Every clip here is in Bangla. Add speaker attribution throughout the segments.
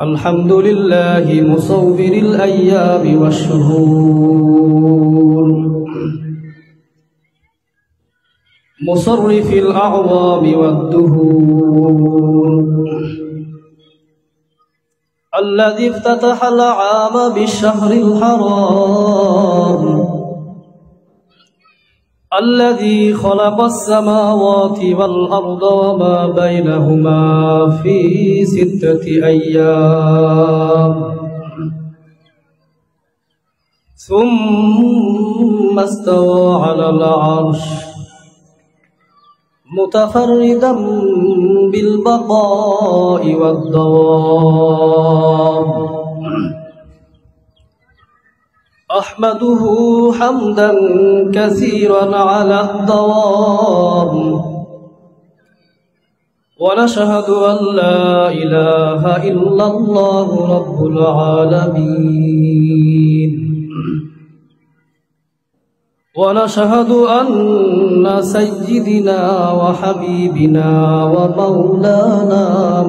Speaker 1: الحمد لله مصور الأيام والشهور مصرف الأعوام والدهور الذي افتتح العام بالشهر الحرام الذي خلق السماوات والأرض وما بينهما في 6 أيام ثم استوى على العرش متفردا بالبقاء والدوام أحمده حمدا كثيرا على الدوام ونشهد أن لا إله إلا الله رب العالمين ونشهد أن سيدنا وحبيبنا ومولانا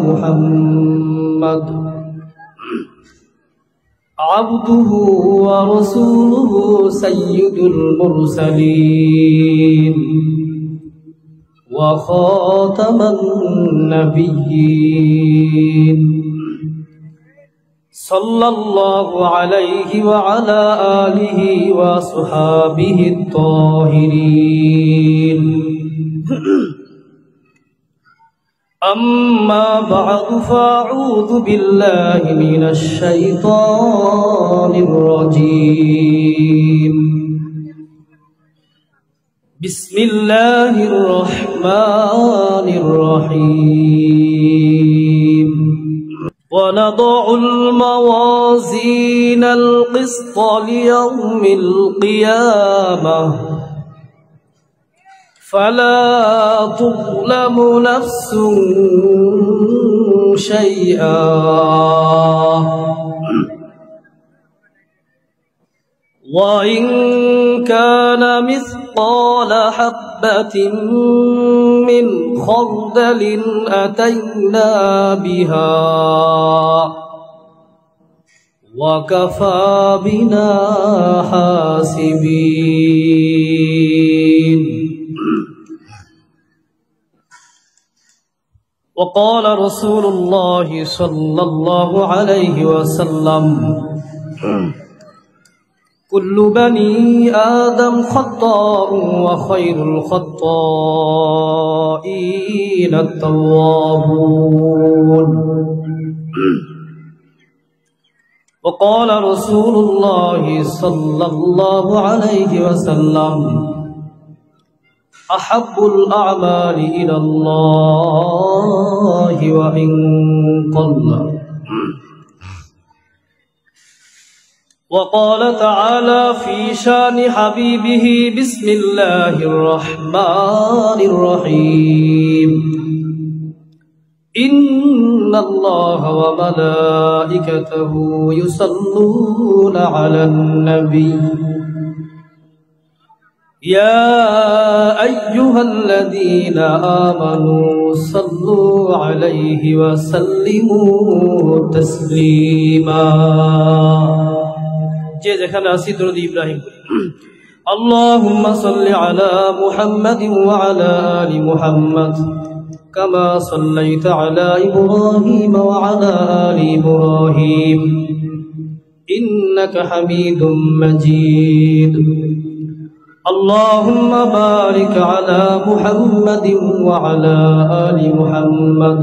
Speaker 1: محمد عبده ورسوله سيد المرسلين وخاتم النبيين صلى الله عليه وعلى آله وصحابه الطاهرين أما بعد فأعوذ بالله من الشيطان الرجيم بسم الله الرحمن الرحيم ونضع الموازين القسط ليوم القيامة فلا تظلم نفس شيئا وإن كان مثقال حبة من خردل أتينا بها وكفى بنا حاسبين وقال رسول الله صلى الله عليه وسلم كل بني آدم خطاء وخير الخطائين التوابون وقال رسول الله صلى الله عليه وسلم أحب الأعمال إلى الله وإن قل وقال تعالى في شان حبيبه بسم الله الرحمن الرحيم إن الله وملائكته يصلون على النبي يا أيها الذين آمنوا صلوا عليه وسلموا تسليما যে যেখানে আছি দরুদ ইব্রাহিম اللهم صل على محمد وعلى آل محمد كما صليت على إبراهيم وعلى آل إبراهيم إنك حميد مجيد اللهم بارك على محمد وعلى آل محمد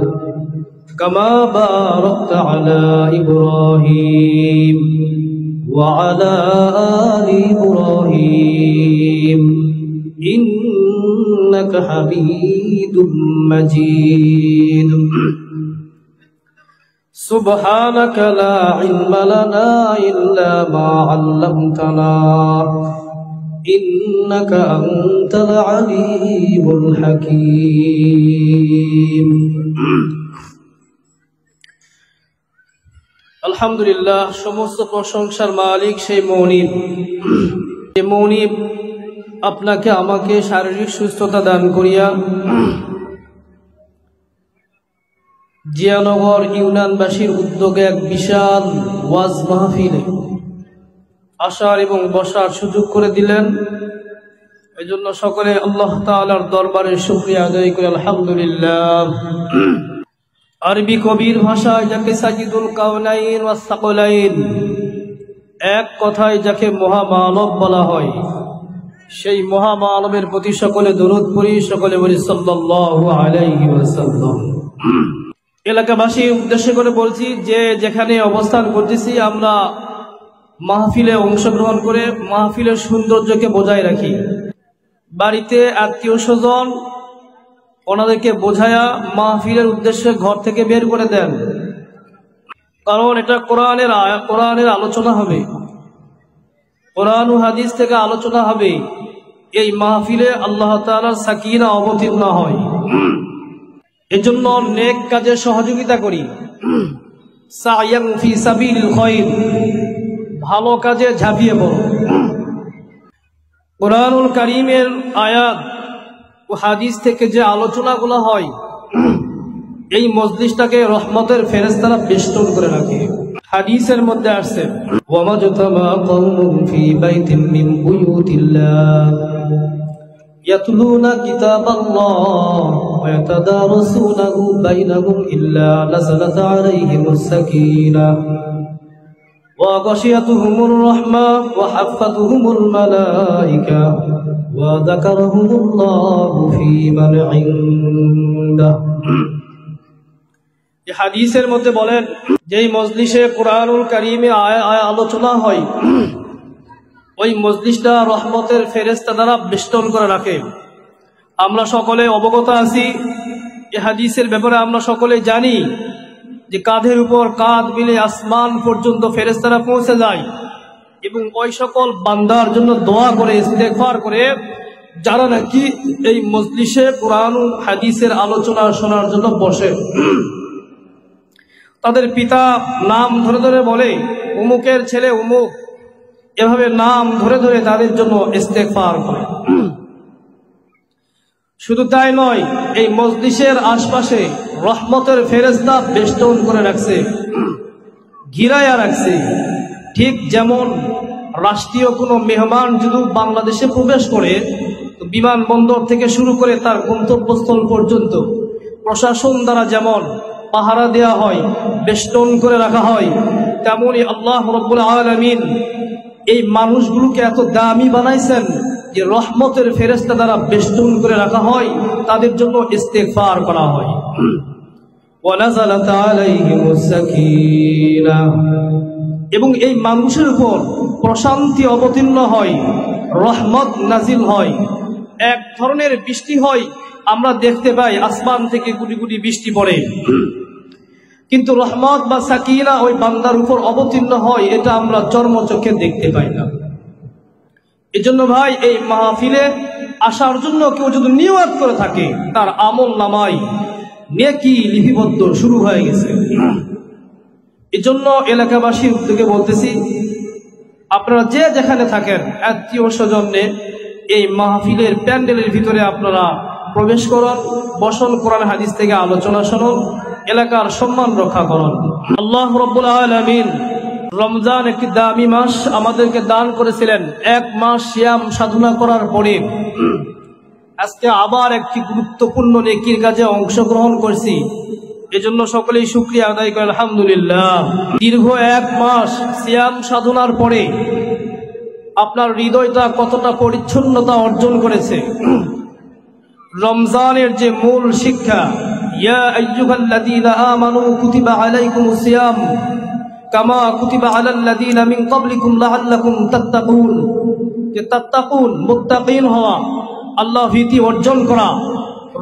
Speaker 1: كما باركت على إبراهيم وعلى آل إبراهيم إنك حميد مجيد سبحانك لا علم لنا إلا ما علمتنا إنك أنت العليم الحكيم আলহামদুলিল্লাহ সমস্ত প্রশংসার মালিক সেই মনিব যে মনিব আপনাকে আমাকে শারীরিক সুস্থতা দান করিয়া জিয়ানগর ইউনিয়নবাসীর উদ্যোগে এক বিশাল ওয়াজ মাহফিলে আসার এবং বসার সুযোগ করে দিলেন। এই জন্য সকলে আল্লাহ তাআলার দরবারে শুকরিয়া আদায় করি আলহামদুলিল্লাহ। আরবি কবির ভাষায় যাকে সাজিদুল কাউনাইন ওয়াস সাকলাইন, এক কথায় যাকে মহামানব বলা হয়, সেই মহামানবের প্রতি সকলে দরুদ পড়ি, সকলে বলি সাল্লাল্লাহু আলাইহি ওয়াসাল্লাম। এলাকাবাসী উদ্দেশ্য করে বলছি যে যেখানে অবস্থান করতেছি আমরা মাহফিলে অংশগ্রহণ করে মাহফিলের সৌন্দর্যকে বজায় রাখি। বাড়িতে আত্মীয় স্বজন ওনাদেরকে বোঝায়া মাহফিলের উদ্দেশ্যে ঘর থেকে বের করে দেন, কারণ এটা কোরআনের আলোচনা হবে, কোরআন ও হাদিস থেকে আলোচনা হবে। এই মাহফিলে আল্লাহ তাআলার সাকিনা অবতীর্ণ হয়। এজন্য নেক কাজে সহযোগিতা করি, সাইয়ান ফি সাবিলিল খায়র, ভালো কাজে ঝাঁপিয়ে পড়ো। কোরআনুল কারীমের আয়াত ও হাদিস থেকে যে আলোচনাগুলো হয়, এই মজলিসটাকে রহমতের ফেরেশতারা বেষ্টন করে রাখে। হাদিসের মধ্যে আসছে ওয়ামাজতামা কওমুন ফি বাইতিন মিন বুয়ুতিল্লাহ ইয়াতলুনা কিতাবাল্লাহ ওয়া ইয়াতাদারাসুনাহু বাইনাহুম ইল্লা নাযালাত আলাইহিmus সাকিনাহ ওয়া গাশিয়াতুহুমুর রাহমাহ ওয়া হাফাতুহুমুল মালায়েকা ওয়া যাকারাহুমুল্লাহু ফী মান ইনদাহ। এই হাদিসের মধ্যে বলেন যেই মজলিসে কোরআনুল কারীমে আলোচনা হয়, ওই মজলিসটা রহমতের ফেরেশতা দ্বারা বেষ্টন করে রাখে। আমরা সকলে অবগত আছি এই হাদিসের ব্যাপারে, আমরা সকলে জানি যে কাঁধের উপর কাঁধ মিলে আসমান পর্যন্ত ফেরেশতারা পৌঁছে যায় এবং ওই সকল বান্দার জন্য দোয়া করে, ইস্তেগফার করে, যারা নাকি এই মজলিসে কোরআন ও হাদিসের আলোচনা শোনার জন্য বসে। তাদের পিতা নাম ধরে ধরে বলে অমুকের ছেলে অমুক, এভাবে নাম ধরে ধরে তাদের জন্য ইস্তেগফার করে। শুধু তাই নয়, এই মজলিসের আশপাশে রহমতের ফেরেশতা বেষ্টন করে রাখছে, ঘিরাইয়া রাখছে। ঠিক যেমন রাষ্ট্রীয় কোনো মেহমান যদি বাংলাদেশে প্রবেশ করে, বিমানবন্দর থেকে শুরু করে তার গন্তব্যস্থল পর্যন্ত প্রশাসন দ্বারা যেমন পাহারা দেয়া হয়, বেষ্টন করে রাখা হয়, তেমনি আল্লাহ রাব্বুল আলামিন এই মানুষগুলোকে এত দামি বানাইছেন যে রহমতের ফেরেশতা দ্বারা বেষ্টন করে রাখা হয়, তাদের জন্য ইস্তেগফার করা হয়। ওয়া নাযালাত আলাইহিমুস সাকিনাহ, এবং এই মানুষের উপর প্রশান্তি অবতীর্ণ হয়, রহমত নাজিল হয়, এক ধরনের বৃষ্টি হয়। আমরা দেখতে পাই আসমান থেকে গুটি গুটি বৃষ্টি পড়ে, কিন্তু রহমত বা সাকিনা ওই বান্দার উপর অবতীর্ণ হয়, এটা আমরা চর্মচক্ষে দেখতে পাই না। এজন্য ভাই, এই মাহফিলে আসার জন্য কেউ যদি নিয়ত করে থাকে, তার আমল নামায় নেকি লিপিবদ্ধ শুরু হয়ে গেছে। এজন্য এলাকাবাসীর উদ্যোগে বলতেছি, আপনারা যে যেখানে থাকেন আত্মীয় স্বজনে এই মাহফিলের প্যান্ডেলের ভিতরে আপনারা প্রবেশ করুন, বসন, কোরআন হাদিস থেকে আলোচনা শুনুন, এলাকার সম্মান রক্ষা করুন। আল্লাহ রাব্বুল আলামিন রমজান একটি দামি মাস আমাদেরকে দান করেছিলেন। এক মাস সিয়াম সাধনা করার পরে আজকে আবার একটি গুরুত্বপূর্ণ নেকির কাজে অংশগ্রহণ করছি। এজন্য সকলেই শুকরিয়া আদায় করে আলহামদুলিল্লাহ। দীর্ঘ এক মাস সিয়াম সাধনার পরে আপনার হৃদয়টা কতটা পরিচ্ছন্নতা অর্জন করেছে। রমজানের যে মূল শিক্ষা, ইয়া আইয়ুহাল্লাযীনা আমানু কুতিবা আলাইকুমুস সিয়াম কামা কুতিবা আলাল্লাযীনা মিন ক্বাবলিকুম লাআল্লাকুম তাত্তাকুন, যে তাত্তাকুন, মুত্তাকিন হওয়া, আল্লাহ ভীতি অর্জন করা।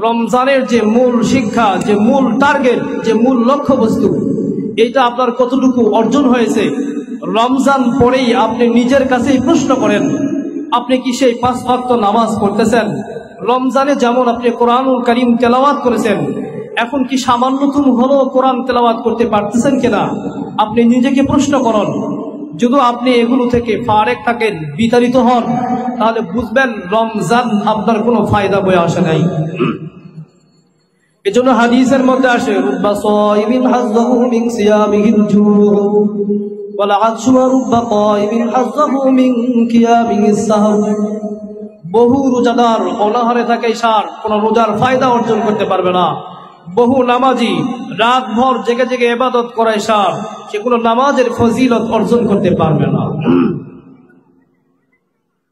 Speaker 1: রমজানের যে মূল শিক্ষা, যে মূল টার্গেট, যে মূল লক্ষ্যবস্তু, এটা আপনার কতটুকু অর্জন হয়েছে। রমজান পরেই আপনি নিজের কাছেই প্রশ্ন করেন, আপনি কি সেই 5 ওয়াক্ত নামাজ পড়তেছেন? রমজানে যেমন আপনি কোরআনুল কারীম তেলাওয়াত করেছেন, এখন কি সামান্যতম হলেও কোরআন তেলাওয়াত করতে পারতেছেন কিনা? আপনি নিজেকে প্রশ্ন করুন। যদি আপনি এগুলো থেকে ফারেক থাকেন, বিতাড়িত হন, তাহলে বুঝবেন রমজান আপনার কোনো ফায়দা বয়ে আসে নাই। এজন্য হাদিসের মধ্যে আসে রুব্বা সাইমিন হাযযাহু মিন সিয়ামিহিল জু' ওয়াল আতশু ওয়া রুব্বা কাইমিন হাযযাহু মিন কিয়ামিহিস সাহর। বহু রোজাদার অনাহারে থাকে সার কোনো রোজার ফায়দা অর্জন করতে পারবে না। বহু নামাজি রাতভর জেগে জেগে ইবাদত করায় সার সে কোনো নামাজের ফজিলত অর্জন করতে পারবে না।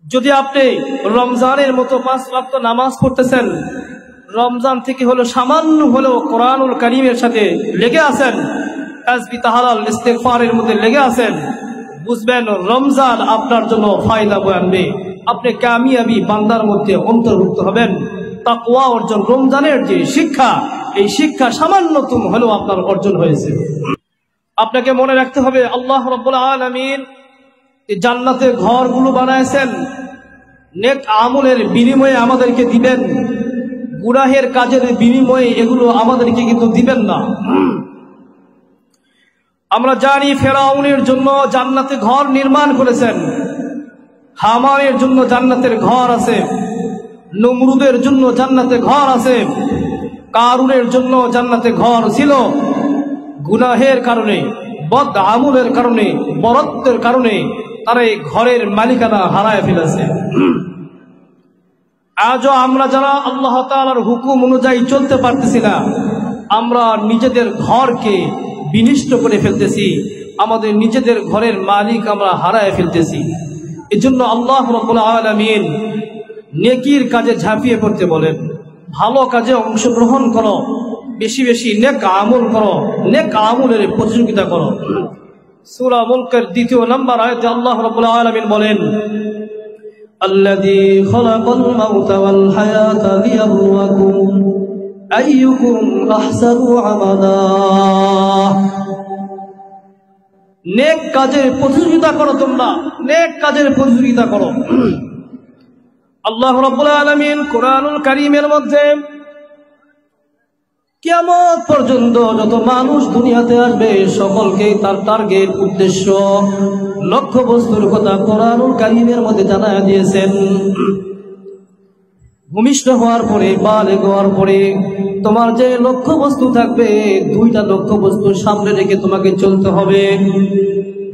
Speaker 1: যদি আপনি রমজানের মতো 5 ওয়াক্ত নামাজ পড়তেছেন, রমজান থেকে হলো সামান্য হলেও কোরআনুল কারীমের সাথে লেগে আছেন, তাসবিহ তাহলিল ইস্তিগফারের মধ্যে লেগে আছেন, বুঝবেন রমজান আপনার জন্য ফায়দা বয়ে আনবে। আপনি কামিয়াবি বান্দার মধ্যে অন্তর্ভুক্ত হবেন। তাকওয়া অর্জন, রমজানের যে শিক্ষা, এই শিক্ষা সামান্যতম হলেও আপনার অর্জন হয়েছে। আপনাকে মনে রাখতে হবে আল্লাহ রাব্বুল আলামিন জান্নাতের ঘরগুলো বানায়ছেন নেক আমলের বিনিময়ে আমাদেরকে দিবেন, গুনাহের কাজের বিনিময়ে এগুলো আমাদেরকে কিন্তু দিবেন না। আমরা জানি ফেরাউনের জন্য জান্নাতে ঘর নির্মাণ করেছেন, হামানের জন্য জান্নাতের ঘর আছে, নমরুদের জন্য জান্নাতে ঘর আছে, কারুনের জন্য জান্নাতে ঘর ছিল। গুনাহের কারণে, বদ আমলের কারণে, বরত্বের কারণে তারা এই ঘরের মালিকানা হারায় ফেলেছে। আজও আমরা যারা আল্লাহ তাআলার হুকুম অনুযায়ী চলতে পারতেছি না, আমরা নিজেদের ঘরকে বিনষ্ট করে ফেলতেছি, আমাদের নিজেদের ঘরের মালিক আমরা হারায় ফেলতেছি। এজন্য আল্লাহ রাব্বুল আলামিন নেকির কাজে ঝাঁপিয়ে পড়তে বলেন, ভালো কাজে অংশগ্রহণ করো, বেশি বেশি নেক আমল করো, নেক আমলের প্রতিযোগিতা করো। সূরা মুলকের 2 নম্বর আয়াতে আল্লাহ রাব্বুল আলামিন বলেন, আল্লাযী খালাকাল মাউতা ওয়াল হায়াতা লিয়াবলুয়াকুম আইয়ুকুম আহসানু আমালা। নেক কাজের প্রতিযোগিতা করো, তোমরা নেক কাজের প্রতিযোগিতা করো। আল্লাহ রাব্বুল আলামিন কোরআনুল কারীমের মধ্যে কিয়ামত পর্যন্ত যত মানুষ দুনিয়াতে আসবে সকলকে তার টার্গেট, উদ্দেশ্য, লক্ষ্য বস্তুর কথা কোরআনুল কারীমের মধ্যে জানায় দিয়েছেন। ভূমিষ্ঠ হওয়ার পরে, বালেগ হওয়ার পরে তোমার যে লক্ষ্য বস্তু থাকবে, 2টা লক্ষ্য বস্তু সামনে রেখে তোমাকে চলতে হবে।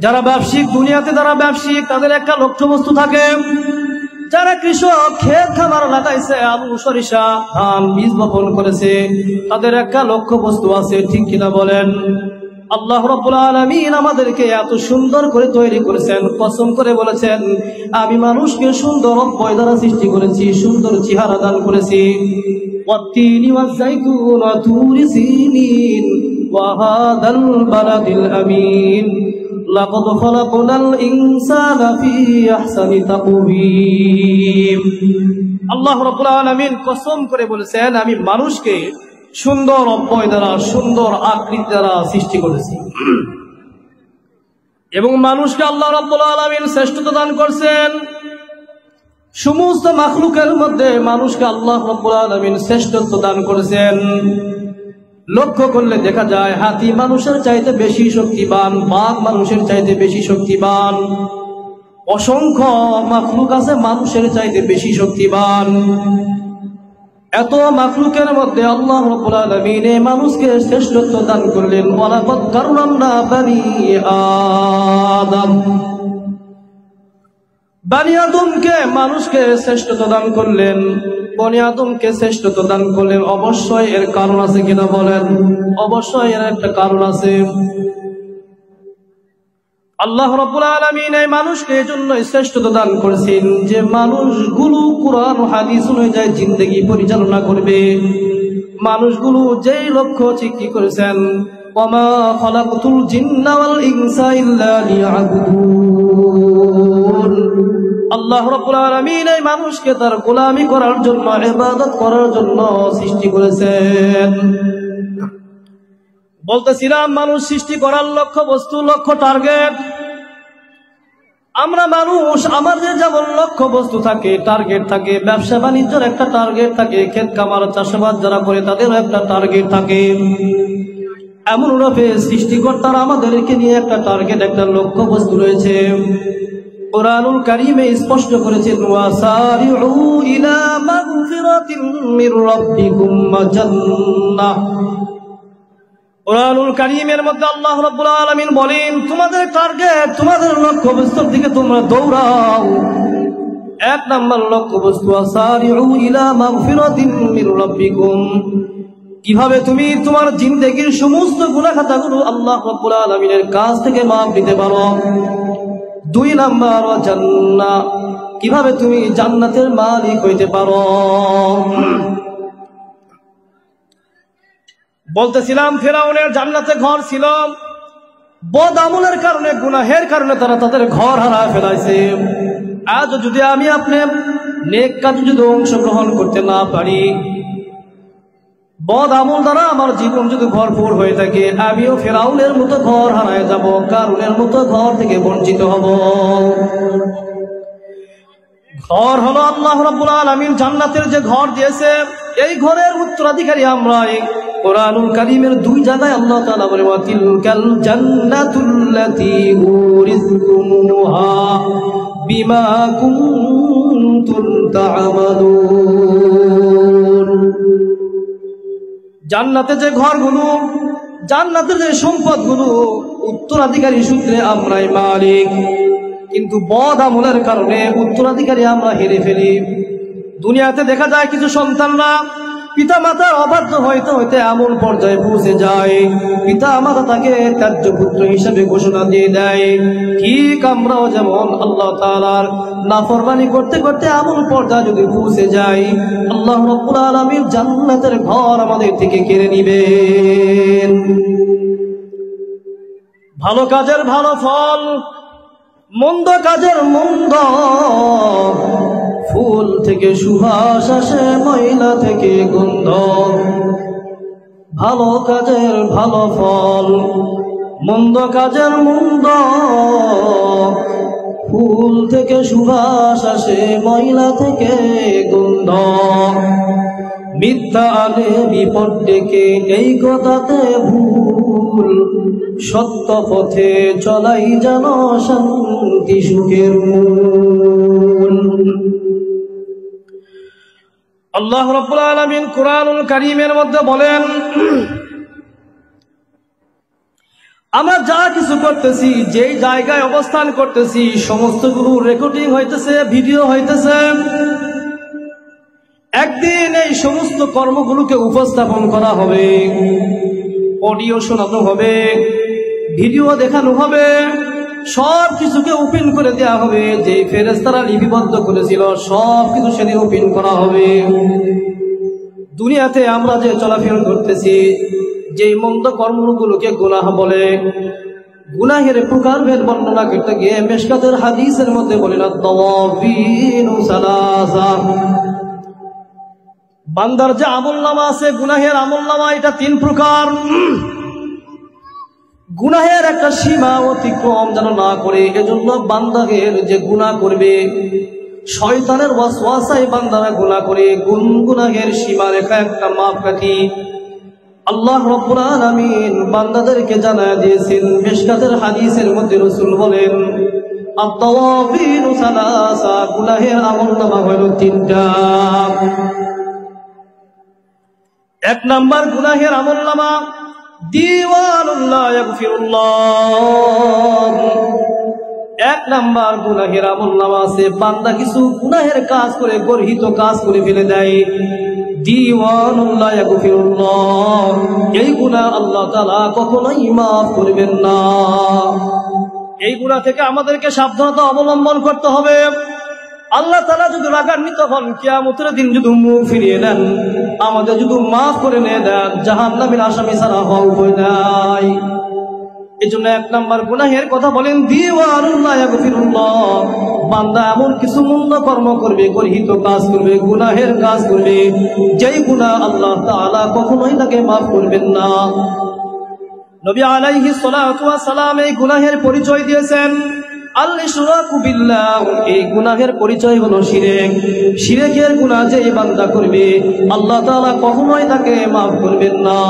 Speaker 1: যারা ব্যবসায়িক, দুনিয়াতে যারা ব্যবসায়িক তাদের একটা লক্ষ্য বস্তু থাকে। যারা কৃষক ক্ষেত খামার লাগাইছে, আলু সরিষা ধান বীজ বপন করেছে, তাদের একটা লক্ষ্য বস্তু আছে, ঠিক কিনা বলেন? আল্লাহ রাব্বুল আলামিন আমাদেরকে এত সুন্দর করে তৈরি করেছেন, কসম করে বলেছেন আমি মানুষকে সুন্দর অব্যয় দ্বারা সৃষ্টি করেছি, সুন্দর চেহারা দান করেছি। ওয়াত্তিনি ওয়াজ্জাইতুন ওয়া তুরি সিনিন ওয়া হাদাল বালাদিল আমিন লাকাদ খালাকনাল ইনসানা ফি আহসানি তাকওয়িম। আল্লাহ রাব্বুল আলামিন কসম করে বলেছেন আমি মানুষকে সুন্দর অব্যয় দ্বারা, সুন্দর আকৃতি দ্বারা সৃষ্টি করেছি। এবং মানুষকে আল্লাহ রাব্বুল আলামিন শ্রেষ্ঠতা দান করছেন। সমস্ত মাখলুকের মধ্যে মানুষকে আল্লাহ রাব্বুল আলামিন শ্রেষ্ঠত্ব দান করেছেন। লক্ষ্য করলে দেখা যায় হাতি মানুষের চাইতে বেশি শক্তিবান, বাঘ মানুষের চাইতে বেশি শক্তিবান, অসংখ্য মাখলুক আছে মানুষের চাইতে বেশি শক্তিবান। এত মাখলুকের মধ্যে আল্লাহ রাব্বুল আলামিন মানুষকে শ্রেষ্ঠত্ব দান করলেন। ওয়ালাকাদ কাররামনা বানি আদম, বানি আদমকে মানুষকে শ্রেষ্ঠত্ব দান করলেন, বনি আদমকে শ্রেষ্ঠত্ব দান করলেন। অবশ্যই এর কারণ আছে কিনা বলেন? অবশ্যই এর একটা কারণ আছে। আল্লাহ রাব্বুল আলামিন এই মানুষকে এজন্য শ্রেষ্ঠতা দান করেছেন যে মানুষগুলো কুরআন ও হাদিস অনুযায়ী জিন্দেগি পরিচালনা করবে। মানুষগুলো যেই লক্ষ্য ঠিক করেছেন, ওয়ামা খালাকতুল জিন্না ওয়াল ইনসা ইল্লা লিয়াবুদুন। আল্লাহ রাব্বুল আলামিন এই মানুষকে তার গোলামি করার জন্য, ইবাদত করার জন্য সৃষ্টি করেছেন। বলতেছিলাম মানুষ সৃষ্টি করার লক্ষ্য বস্তু, লক্ষ্য টার্গেট। আমরা মানুষ, আমাদের যেমন লক্ষ্য বস্তু থাকে, টার্গেট থাকে, ব্যবসা বাণিজ্যের একটা টার্গেট থাকে, ক্ষেত খামার চাষাবাদ যারা করে তাদেরও একটা টার্গেট থাকে। এমন রূপে সৃষ্টিকর্তার আমাদেরকে নিয়ে একটা টার্গেট, একটা লক্ষ্য বস্তু রয়েছে। কুরআনুল কারীমে স্পষ্ট করেছেন ওয়াসারিউ ইলা মাগফিরাতিন মির রাব্বিকুম ওয়া জান্নাহ। কুরআনুল কারীমের মধ্যে আল্লাহ রাব্বুল আলামিন বলেন তোমাদের টার্গেট, তোমাদের লক্ষ্যবস্তুর দিকে তোমরা দৌড়াও। এক নাম্বার লক্ষ্যবস্তু ওয়াসারিউ ইলা মাগফিরাতিন মির রাব্বিকুম, কিভাবে তুমি তোমার জিন্দেগীর সমস্ত গুনাহ খাতাগুলো আল্লাহ রাব্বুল আলামিনের কাছ থেকে মাফ দিতে পারো। দুই নাম্বার ওয়া জান্নাহ, কিভাবে তুমি জান্নাতের মালিক হইতে পারো। বলতেছিলাম ফেরাউনের জান্নাতে ঘর ছিল, বদ আমলের কারণে, গুনাহের কারণে তারা তাদের ঘর হারায় ফেলাইছে। আজ যদি আমি আপনি নেক কাজে যদি অংশগ্রহণ করতে না পারি, বদ আমল দ্বারা আমার জীবন যদি ভরপুর হয়ে থাকে, আমিও ফেরাউনের মতো ঘর হারায় যাব, কারুনের মতো ঘর থেকে বঞ্চিত হব। ঘর হলো আল্লাহ রাব্বুল আলামিন জান্নাতের যে ঘর দিয়েছে, এই ঘরের উত্তরাধিকারী আমরা। কুরআনুল কারীমের দুই জায়গায় আল্লাহ তাআলা বলে ওয়া তিলকাল জান্নাতুল্লাতী উরিসতুমুহা বিমা কুনতুম তা'মালুন। জান্নাতে যে ঘরগুলো, জান্নাতের যে সম্পদগুলো, উত্তরাধিকারী সূত্রে আমরাই মালিক, কিন্তু বদ আমলের কারণে উত্তরাধিকারী আমরা হেরে ফেলি। দুনিয়াতে দেখা যায় কিছু সন্তানরা পিতা মাতার অবাধ্য হইতে হইতে এমন পর্যায়ে পৌঁছে যায়, পিতা মাতা তাকে ত্যায্য পুত্র হিসেবে ঘোষণা দিয়ে দেয়। ঠিক আমরাও যেমন আল্লাহ তাআলার নাফরমানি করতে করতে এমন পর্যায়ে যদি পৌঁছে যাই, আল্লাহ রাব্বুল আলামিন জান্নাতের ঘর আমাদের থেকে কেড়ে নিবেন। ভালো কাজের ভালো ফল, মন্দ কাজের মন্দ। ফুল থেকে সুবাস আসে, ময়লা থেকে গন্ধ। ভালো কাজের ভালো ফল, মন্দ কাজের মন্দ। ফুল থেকে সুবাস আসে, ময়লা থেকে গন্ধ। মিথ্যা আলে বিপদ ডেকে, এই কথাতে ভুল। সত্য পথে চলাই যেন শান্তি সুখের মূল। আল্লাহ রাব্বুল আলামিন কুরআনুল কারীমের মধ্যে বলেন, আমরা যা কিছু করতেছি, যেই জায়গায় অবস্থান করতেছি, সমস্তগুলো রেকর্ডিং হইতেছে, ভিডিও হইতেছে। একদিন এই সমস্ত কর্মগুলোকে উপস্থাপন করা হবে, অডিও শোনানো হবে, ভিডিও দেখানো হবে, সব কিছুকে ওপেন করে দেওয়া হবে। যে ফেরেশতারা লিপিবদ্ধ করেছিল সব কিছু সেদিন ওপেন করা হবে। দুনিয়াতে আমরা যে চলাফেরা করতেছি, যে মন্দ কর্মগুলোকে গুনাহ বলে, গুনাহের প্রকারভেদ বর্ণনা করতে গিয়ে মিশকাতের হাদিসের মধ্যে বলেন আত-তাওয়াবিনু সালাসা। বান্দার যে আমলনামা আছে, গুনাহের আমলনামা, এটা তিন প্রকার। গুনাহের একটা সীমা অতিক্রম যেন না করে, এজন্য বান্দাদের যে গুনাহ করবে, শয়তানের ওয়াসওয়াসায় বান্দারা গুনাহ করে। গুনাহের সীমা রেখা একটা মাপকাঠি আল্লাহ রাব্বুল আলামিন বান্দাদেরকে জানায় দিয়েছেন। মিশকাতের হাদিসের মধ্যে রাসূল বলেন আত-তাওয়াবিনু সালাসা, গুনাহের আমলনামা হলো তিনটা। এক নাম্বার গুনাহের আমলনামা দিওয়ানুল্লাহ ইয়াগফিরুল্লাহ। এক নাম্বার গুনাহের আমলনামা আছে, বান্দা কিছু গুনাহের কাজ করে, গর্হিত কাজ করে ফেলে দেয়, দিওয়ানুল্লাহ ইয়াগফিরুল্লাহ। এই গুনাহ আল্লাহ তাআলা কখনোই মাফ করবেন না। এই গুনাহ থেকে আমাদেরকে সাবধানতা অবলম্বন করতে হবে। আল্লাহ তাআলা যদি রাগান্বিত হন, কিয়ামতের দিন যদি মুখ ফিরিয়ে দেন, আমাদের যদি মাফ করে নিয়ে দেন, জাহান্নামের আসামি ছাড়া হওয়া উপায় নাই। এই জন্য এক নাম্বার গুনাহের কথা বলেন দিওয়ানুল্লাহ ইয়াগফিরুল্লাহ। বান্দা এমন কিছু মন্দ কর্ম করবে, গর্হিত কাজ করবে, গুনাহের কাজ করবে, যেই গুনাহ আল্লাহ তাআলা কখনোই তাকে মাফ করবেন না। নবী আলাইহিস সালাতু ওয়াস সালাম এই গুনাহের পরিচয় দিয়েছেন আল-ইশরাকু বিল্লাহ। এই গুনাহের পরিচয় হলো শিরক। শিরকের গুনাহ যে বান্দা করবে, আল্লাহ তাআলা কখনোই তাকে মাফ করবেন না।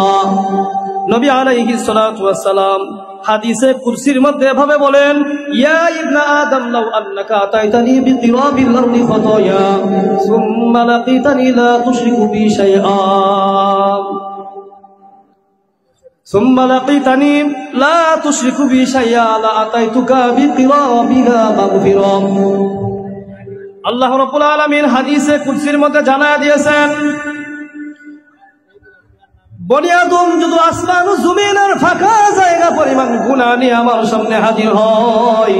Speaker 1: নবী আলাইহিস সালাতু ওয়াস সালাম হাদিসে কুরসির মধ্যে এভাবে বলেন, ইয়া ইবনা আদম লাউ আন্নাকা আতাইতানি বিকিরাবিল আরদি খাতায়া সুম্মা লাকিতানি লা তুশরিকু বি শাইআ সুম্মা লাকিতানি লা তুশরিকু বি শাইআ লা আতাইতুকা বিকিরাবিহা মাগফিরা। আল্লাহ রাব্বুল আলামিন হাদিসে কুরসির মধ্যে জানায়া দিয়েছেন, বনি আদম যদি আসমান ও জমিনের ফাঁকা জায়গা পরিমাণ গুনাহ নিয়ে আমার সামনে হাজির হয়,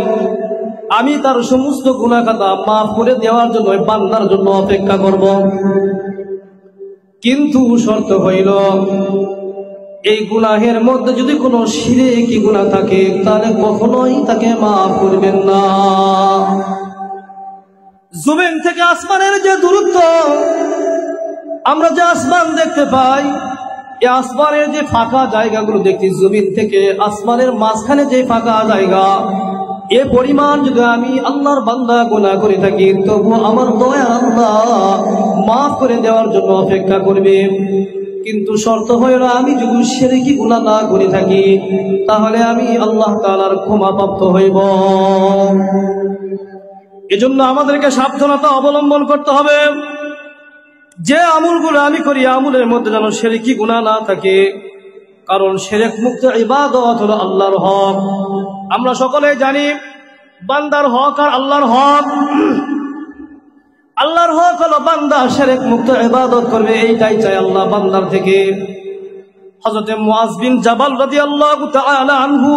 Speaker 1: আমি তার সমস্ত গুনাহ খাতা মাফ করে দেওয়ার জন্য ওই বান্দার জন্য অপেক্ষা করব। কিন্তু শর্ত হইল, এই গুনাহের মধ্যে যদি কোনো শিরকি গুনাহ থাকে তাহলে কখনোই তাকে মাফ করবেন না। জমিন থেকে আসমানের যে দূরত্ব, আমরা যে আসমান দেখতে পাই, এই আসমানের যে ফাঁকা জায়গাগুলো দেখছি, জমিন থেকে আসমানের মাঝখানে যে ফাঁকা জায়গা, এ পরিমাণ যদি আমি আল্লাহর বান্দা গুনাহ করে থাকি, তবু আমার দয়ার আল্লাহ মাফ করে দেওয়ার জন্য অপেক্ষা করবে। কিন্তু শর্ত হইল, আমি যদি শিরকি গুনাহ না করে থাকি তাহলে আমি আল্লাহ তাআলার ক্ষমাপ্রাপ্ত হইব। এজন্য আমাদেরকে সাবধানতা অবলম্বন করতে হবে, যে আমলগুলো আমি করি আমলের মধ্যে যেন শিরকি গুনাহ না থাকে। কারণ শিরক মুক্ত ইবাদত হলো আল্লাহর হক। আমরা সকলে জানি বান্দার হক আর আল্লাহর হক। আল্লাহর হক হলো বান্দা শিরক মুক্ত ইবাদত করবে, এইটাই চাই আল্লাহ বান্দার থেকে। হযরত মুআজ বিন জাবাল রাদিয়াল্লাহু তাআলা আনহু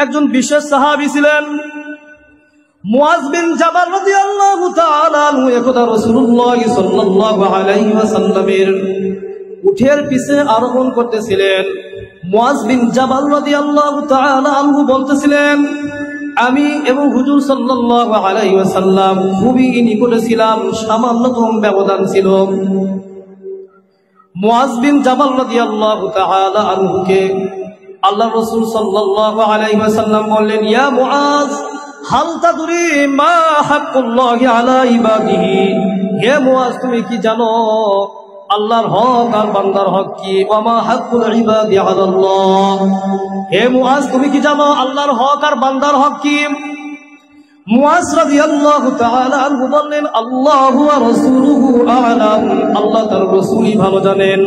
Speaker 1: একজন বিশেষ সাহাবী ছিলেন। মুআজ বিন জাবাল রাদিয়াল্লাহু তাআলা আনহু একদা রাসূলুল্লাহ সাল্লাল্লাহু আলাইহি ওয়াসাল্লামের উটের পিছে আরোহণ করতেছিলেন। মুআজ বিন জাবাল রাদিয়াল্লাহু তাআলা আনহু বলতেছিলেন, আমি এবং হুজুর সাল্লাল্লাহু আলাইহি ওয়াসাল্লাম খুবই নিকটে ছিলাম, সামান্যতম ব্যবধান ছিল। মুআজ বিন জাবাল রাদিয়াল্লাহু তাআলা আনহুকে আল্লাহর রাসূল সাল্লাল্লাহু আলাইহি ওয়াসাল্লাম বললেন, ইয়া মুআজ, হাল তাদরি মা হাক্কুল্লাহি আলা ইবাদিহি। হে মুআজ, তুমি কি জানো আল্লাহর হক আর বান্দার হক কি? ওয়া মা হাক্কুল ইবাদি আলাল্লাহ। হে মুআজ, তুমি কি জানো আল্লাহর হক আর বান্দার হক কি? মুআজ রাদিয়াল্লাহু তাআলা আনহু বললেন, আল্লাহু ওয়া রাসূলুহু আ'লাম। আল্লাহ তার রাসূলই ভালো জানেন।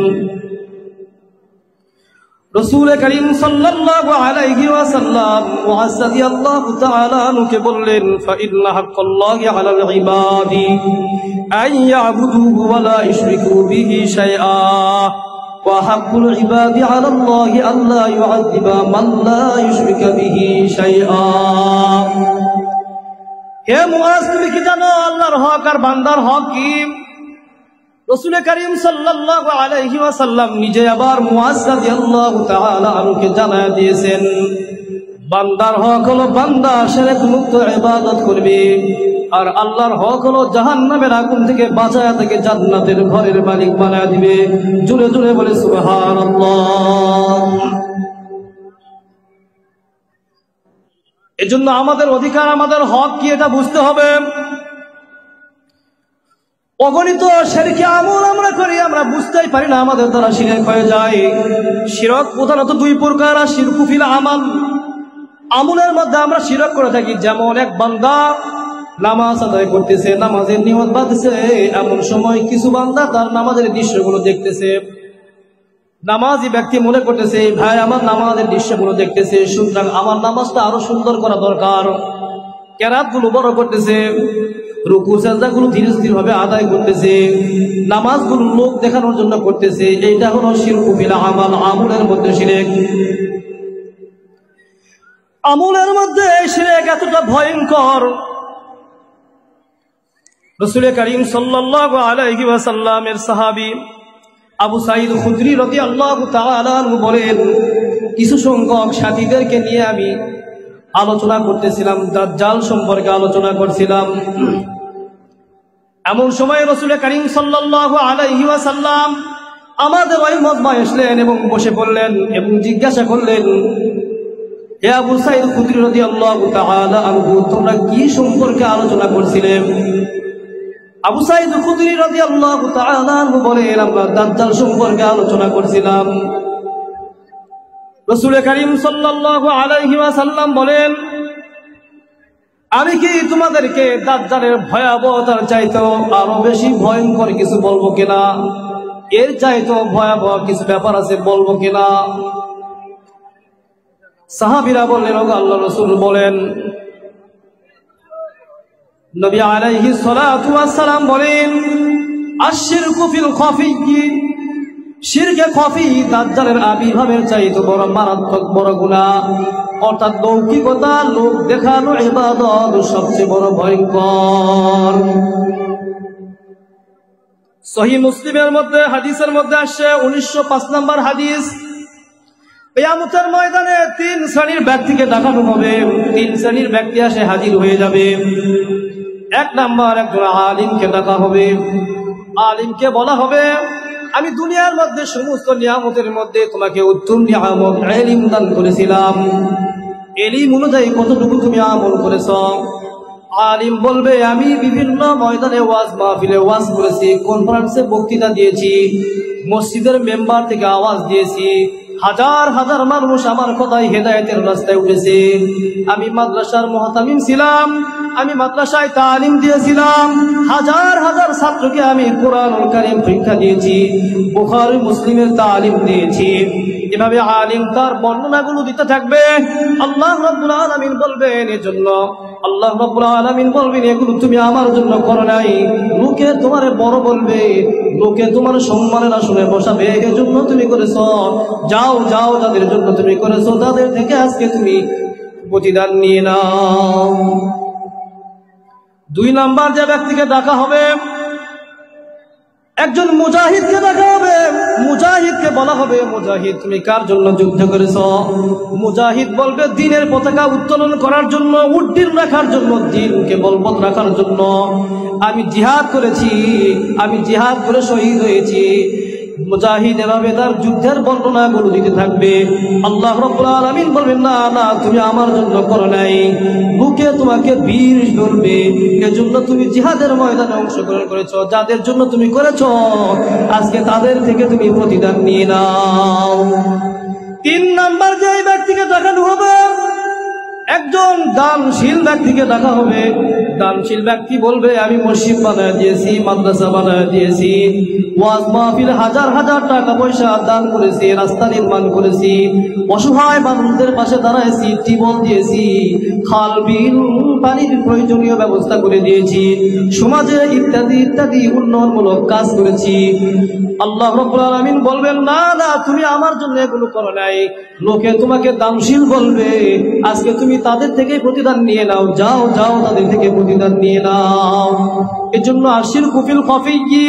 Speaker 1: রাসূল করিম সাল্লাল্লাহু আলাইহি ওয়াসাল্লাম মুআজ রাদিয়াল্লাহু তাআলা আনহুকে বললেন, ফাইন্না হাক্কাল্লাহি আলাল ইবাদি আন ইয়াবুদুহু ওয়া লা ইশরিকু বিহি শাইআ ওয়া হাক্কুল ইবাদি আলাল্লাহি আল্লা ইউআযিবা মান লা ইশরিকা বিহি শাইআ। হে মুআজ, তুমি কি জানো আল্লাহর হক আর বান্দার হক কি? রাসূল করিম সাল্লাল্লাহু আলাইহি ওয়াসাল্লাম নিজে আবার মুআজ রাদিয়াল্লাহু তাআলা আনহুকে জানায়া দিয়েছেন, বান্দার হক হলো বান্দা শিরক মুক্ত ইবাদত করবে, আর আল্লাহর হক হলো জাহান্নামের আগুন থেকে বাঁচায়া থেকে জান্নাতের ঘরের মালিক বানায়া দিবে। জোরে জোরে বলে সুবহানাল্লাহ। এজন্য আমাদের অধিকার, আমাদের হক কি এটা বুঝতে হবে। অগণিত শিরকি আমল আমরা করি, আমরা বুঝতেই পারি না, আমাদের দ্বারা শিরক হয়ে যায়। শিরক প্রধানত দুই প্রকার, শিরকু ফিল আমাল। আমলের মধ্যে আমরা শিরক করে থাকি। যেমন এক বান্দা নামাজ আদায় করতেছে, নামাজের নিয়ত বাঁধছে, এমন সময় কিছু বান্দা তার নামাজের দৃশ্যগুলো দেখতেছে। নামাজি ব্যক্তি মনে করতেছে, ভাই আমার নামাজের দৃশ্যগুলো দেখতেছে, সুতরাং আমার নামাজটা আরো সুন্দর করা দরকার। কেরাতগুলো বড় করতেছে, রুকু সাজদাগুলো ধীরে স্থির ভাবে আদায় করতেছে, নামাজগুলো লোক দেখানোর জন্য করতেছে। এইটা হলো শিরকু ফিল আমাল, আমলের মধ্যে শিরক। আমলের মধ্যে শিরক এতটা ভয়ঙ্কর, রাসূল করিম সাল্লাল্লাহু আলাইহি ওয়াসাল্লামের সাহাবী আবু সাঈদ খুদরি রাদিয়াল্লাহু তাআলা আনহু বলেন, কিছু সংখ্যক সাথীদেরকে নিয়ে আমি আলোচনা করতেছিলাম, দাজ্জাল সম্পর্কে আলোচনা করছিলাম। এমন সময় রাসূল করিম সাল্লাল্লাহু আলাইহি ওয়াসাল্লাম আমাদের ওই মজমায় আসলেন এবং বসে পড়লেন এবং জিজ্ঞাসা করলেন, হে আবু সাঈদ খুদরি রাদিয়াল্লাহু তাআলা আনহু, তোমরা কি সম্পর্কে আলোচনা করছিলে? আবু সাঈদ খুদরি রাদিয়াল্লাহু তাআলা আনহু বলেন, আমরা দাজ্জাল সম্পর্কে আলোচনা করছিলাম। রাসূল করিম সাল্লাল্লাহু আলাইহি ওয়াসাল্লাম বলেন, আমি কি তোমাদেরকে দাজ্জালের ভয়াবহতার চাইতেও আরো বেশি ভয়ঙ্কর কিছু বলবো কিনা? এর চাইতেও ভয়াবহ কিছু ব্যাপার আছে, বলবো কিনা? সাহাবীরা বললেন, ওগো আল্লাহর রাসূল বলেন। নবী আলাইহিস সালাতু ওয়াস সালাম বলেন, আশ-শিরকু ফিল খাফিয়্যি, শিরকে খাফি দাজ্জালের আবির্ভাবের চাইতে বড় মারাত্মক বড় গুনাহ। অর্থাৎ লৌকিকতা, লোক দেখানো ইবাদত সবচেয়ে বড় ভয়ঙ্কর। সহিহ মুসলিমের মধ্যে হাদিসের মধ্যে আসছে 1905 নম্বর হাদিস, কিয়ামতের ময়দানে 3 শ্রেণীর ব্যক্তিকে দেখানো হবে। 3 শ্রেণীর ব্যক্তি এসে হাজির হয়ে যাবে। 1 নাম্বার, একজন আলিমকে ডাকা হবে। আলিমকে বলা হবে, আমি দুনিয়ার মধ্যে সমস্ত নিয়ামতের মধ্যে তোমাকে উত্তম নিয়ামত ইলম দান করেছিলাম, ইলম অনুযায়ী কতটুকু তুমি আমল করেছ? আলিম বলবে, আমি বিভিন্ন ময়দানে ওয়াজ মাহফিলে ওয়াজ করেছি, কনফারেন্সে বক্তৃতা দিয়েছি, মসজিদের মেম্বার থেকে আওয়াজ দিয়েছি, হাজার হাজার মানুষ আমার কথায় হেদায়েতের রাস্তায় উঠেছে। আমি মাদ্রাসার মুহতামিম ছিলাম, আমি মাদ্রাসায় তালিম দিয়েছিলাম, হাজার হাজার ছাত্রকে আমি কোরআনুল কারীম শিক্ষা দিয়েছি, বুখারী মুসলিমের তালিম দিয়েছি। এভাবে আলিম তার বর্ণনাগুলো দিতে থাকবে। আল্লাহ রাব্বুল আলামিন বলবেন, এজন্য আল্লাহ রাব্বুল আলামিন বলবেন, এগুলো তুমি আমার জন্য করো নাই, লোকে তোমারে বড় বলবে, লোকে তোমার সম্মানের আসনে বসাবে, এজন্য তুমি করেছো। যাও যাও, যাদের জন্য তুমি করেছো তাদের থেকে আজকে তুমি প্রতিদান নিয়ে নাও। 2 নাম্বার যে ব্যক্তিকে ডাকা হবে, একজন মুজাহিদকে ডাকা হবে। মুজাহিদকে বলা হবে, মুজাহিদ তুমি কার জন্য যুদ্ধ করেছো? মুজাহিদ বলবে, দ্বীনের পতাকা উত্তোলন করার জন্য, উড্ডীন রাখার জন্য, দ্বীনকে বলবৎ রাখার জন্য আমি জিহাদ করেছি, আমি জিহাদ করে শহীদ হয়েছি। মুজাহিদ এভাবে তার যুদ্ধের বর্ণনাগুলো দিতে থাকবে। আল্লাহ রাব্বুল আলামিন বলবেন, না না, তুমি আমার জন্য করো নাই, বুকে তোমাকে বীর বলবে, এজন্য তুমি জিহাদের ময়দানে অংশগ্রহণ করেছো, যাদের জন্য তুমি করেছো আজকে তাদের থেকে তুমি প্রতিদান নিয়ে নাও। 3 নাম্বার যে ব্যক্তিকে দেখানো হবে, একজন দানশীল ব্যক্তিকে ডাকা হবে। দানশীল ব্যক্তি বলবে, আমি মসজিদ বানায় দিয়েছি, মাদ্রাসা বানায় দিয়েছি, ওয়াজ মাহফিল হাজার হাজার টাকা পয়সা দান করেছি, রাস্তা নির্মাণ করেছি, অসহায় মানুষদের পাশে দাঁড়াইছি, টিউবওয়েল দিয়েছি, খাল বিল পানির প্রয়োজনীয় ব্যবস্থা করে দিয়েছি, সমাজে ইত্যাদি ইত্যাদি উন্নয়নমূলক কাজ করেছি। আল্লাহ রাব্বুল আলামিন বলবেন, না না, তুমি আমার জন্য এগুলো করো নাই, লোকে তোমাকে দানশীল বলবে, আজকে তুমি তাদের থেকে প্রতিদান নিয়ে নাও, যাও যাও, তাদের থেকে প্রতিদান নিয়ে নাও। এজন্য আশিরকু ফিল খাফিয়্যি,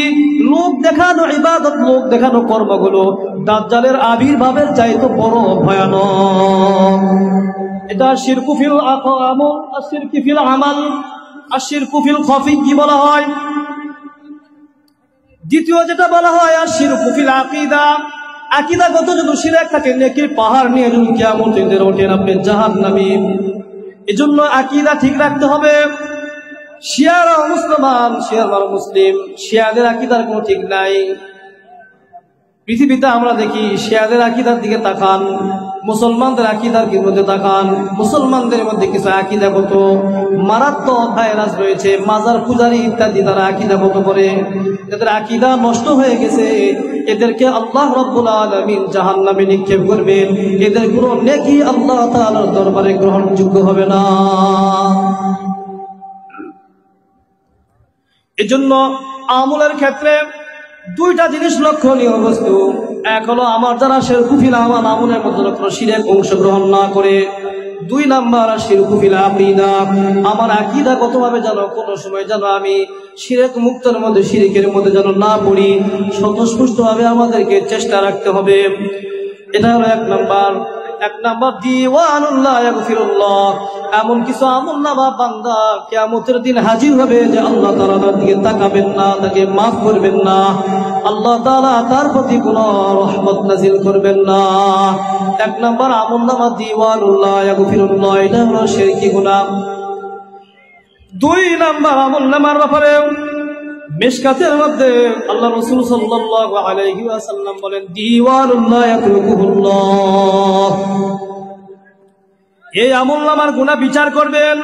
Speaker 1: লোক দেখানো ইবাদত, লোক দেখানো কর্মগুলো দাজ্জালের আবির্ভাবের চাইতে বড় ভয়ানক। এটা শিরকু ফিল আমল, আশিরকু ফিল আমাল, আশিরকু ফিল খাফিয়্যি বলা হয়। দ্বিতীয় যেটা বলা হয় আশিরকু ফিল আকীদা, আকীদাগত যদি শিরক থাকে, নেকির পাহাড় নিয়ে যদি কিয়ামতের দিন ওঠেন আপনি জাহান্নামী। এজন্য আকীদা ঠিক রাখতে হবে। শিয়ারা মুসলমান, শিয়ারা মুসলিম, শিয়াদের আকীদার কোনো ঠিক নাই। পৃথিবীতে আমরা দেখি শিয়াদের আকীদার দিকে তাকান, মুসলমানদের আকীদার মধ্যে তাকান, মুসলমানদের মধ্যে কিছু আকীদাগত মারাত্মক ভাইরাস রয়েছে, মাজার পূজারি ইত্যাদি তারা আকীদাগত করে, এদের আকীদা নষ্ট হয়ে গেছে। এদেরকে আল্লাহ রাব্বুল আলামিন জাহান্নামে নিক্ষেপ করবেন, এদের কোনো নেকি আল্লাহ তাআলার দরবারে গ্রহণযোগ্য হবে না। এজন্য আমলের ক্ষেত্রে 2টা জিনিস লক্ষণীয় বস্তু। এক হলো আমার যারা শিরকু ফিল আমাল, আমলের মধ্যে কোনো শিরক অংশগ্রহণ না করে। 2 নাম্বার শিরকু ফিল আকীদা, আমার আকীদাগতভাবে যেন কোনো সময় যেন আমি শিরক মুক্তের মধ্যে, শিরকের মধ্যে যেন না পড়ি, স্বতঃস্ফূর্তভাবে আমাদেরকে চেষ্টা রাখতে হবে। এটা হলো 1 নাম্বার। 1 নাম্বার দিওয়ানুল্লাহ ইয়াগফিরুল্লাহ, এমন কিছু আমলনামা বান্দা কিয়ামতের দিন হাজির হবে যে আল্লাহ তাআলা তার দিকে তাকাবেন না, তাকে মাফ করবেন না, আল্লাহ তাআলা তার প্রতি কোনো রহমত নাযিল করবেন না। 1 নাম্বার আমলনামা দিওয়ানুল্লাহ ইয়াগফিরুল্লাহ, এটা হলো শিরকি গুনাহ। 2 নাম্বার আমলনামার ব্যাপারে মিশকাতের মধ্যে আল্লাহ রাসূল সাল্লাল্লাহু আলাইহি ওয়াসাল্লাম বলেন, দিওয়ানুল্লাহ ইয়াতরুকুহুল্লাহ, এই আমলনামার গুনাহ বিচার করবেন,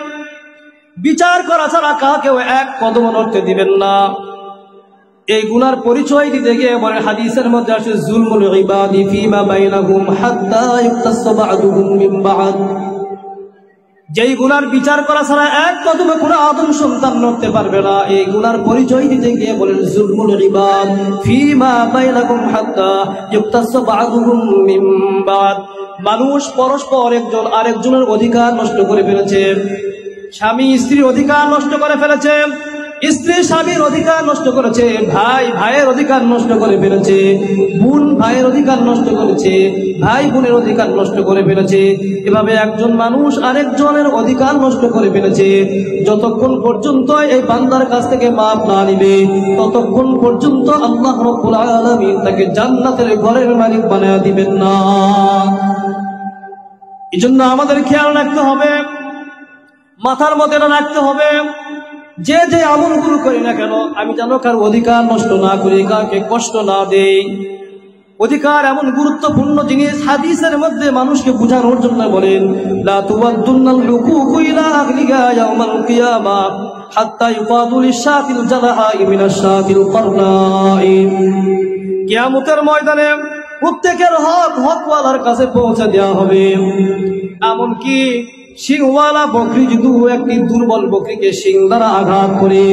Speaker 1: বিচার করা ছাড়া কাউকেও এক কদম নড়তে দিবেন না। এই গুনার পরিচয় দিতে গিয়ে বলে হাদিসের মধ্যে আসে, যুলমুল ইবাদি ফীমা বাইনাহুম হাত্তা ইক্তাসা বা'দুহুম মিন বা'দ, যেই গুনার বিচার করা ছাড়া এক কদমে কোনো আদম সন্তান নড়তে পারবে না, এই গুনার পরিচয় দিতে গিয়ে বলেন যুলমুল ইবাদ ফীমা বাইনাহুম হাত্তা ইক্তাসা বা'দুহুম মিন বা'দ, মানুষ পরস্পর একজন আরেকজনের অধিকার নষ্ট করে ফেলেছে। স্বামী স্ত্রীর অধিকার নষ্ট করে ফেলেছে, স্ত্রী স্বামীর অধিকার নষ্ট করেছে, ভাই ভাইয়ের অধিকার নষ্ট করে ফেলেছে, বোন ভাইয়ের অধিকার নষ্ট করেছে, ভাই বোনের অধিকার নষ্ট করে ফেলেছে। এভাবে একজন মানুষ আরেকজনের অধিকার নষ্ট করে ফেলেছে। যতক্ষণ পর্যন্ত এই বান্দার কাছ থেকে মাপ না নিবে, ততক্ষণ পর্যন্ত আল্লাহ রাব্বুল আলামিন তাকে জান্নাতের ঘরের মালিক বানায়া দিবেন না। এজন্য আমাদের খেয়াল রাখতে হবে, মাথার মধ্যে রাখতে হবে, যে যে আমলগুলো করি না কেন আমি যেন কার অধিকার নষ্ট না করি, কাউকে কষ্ট না দেই। অধিকার এমন গুরুত্বপূর্ণ জিনিস, হাদিসের মধ্যে মানুষকে বোঝানোর জন্য বলেন, লা তুওয়াদ্দুনাল হুকুকু ইলা আহলিহা ইয়াওমাল কিয়ামাহ হাত্তা ইউফাদু লিশাতিল জালাহাই মিনাশ শাতিল করনাই, কিয়ামতের ময়দানে প্রত্যেকের হক হকওয়ালার কাছে পৌঁছে দেওয়া হবে। এমনকি সিংওয়ালা বকরি যদি একটি দুর্বল বকরিকে সিং দ্বারা আঘাত করে,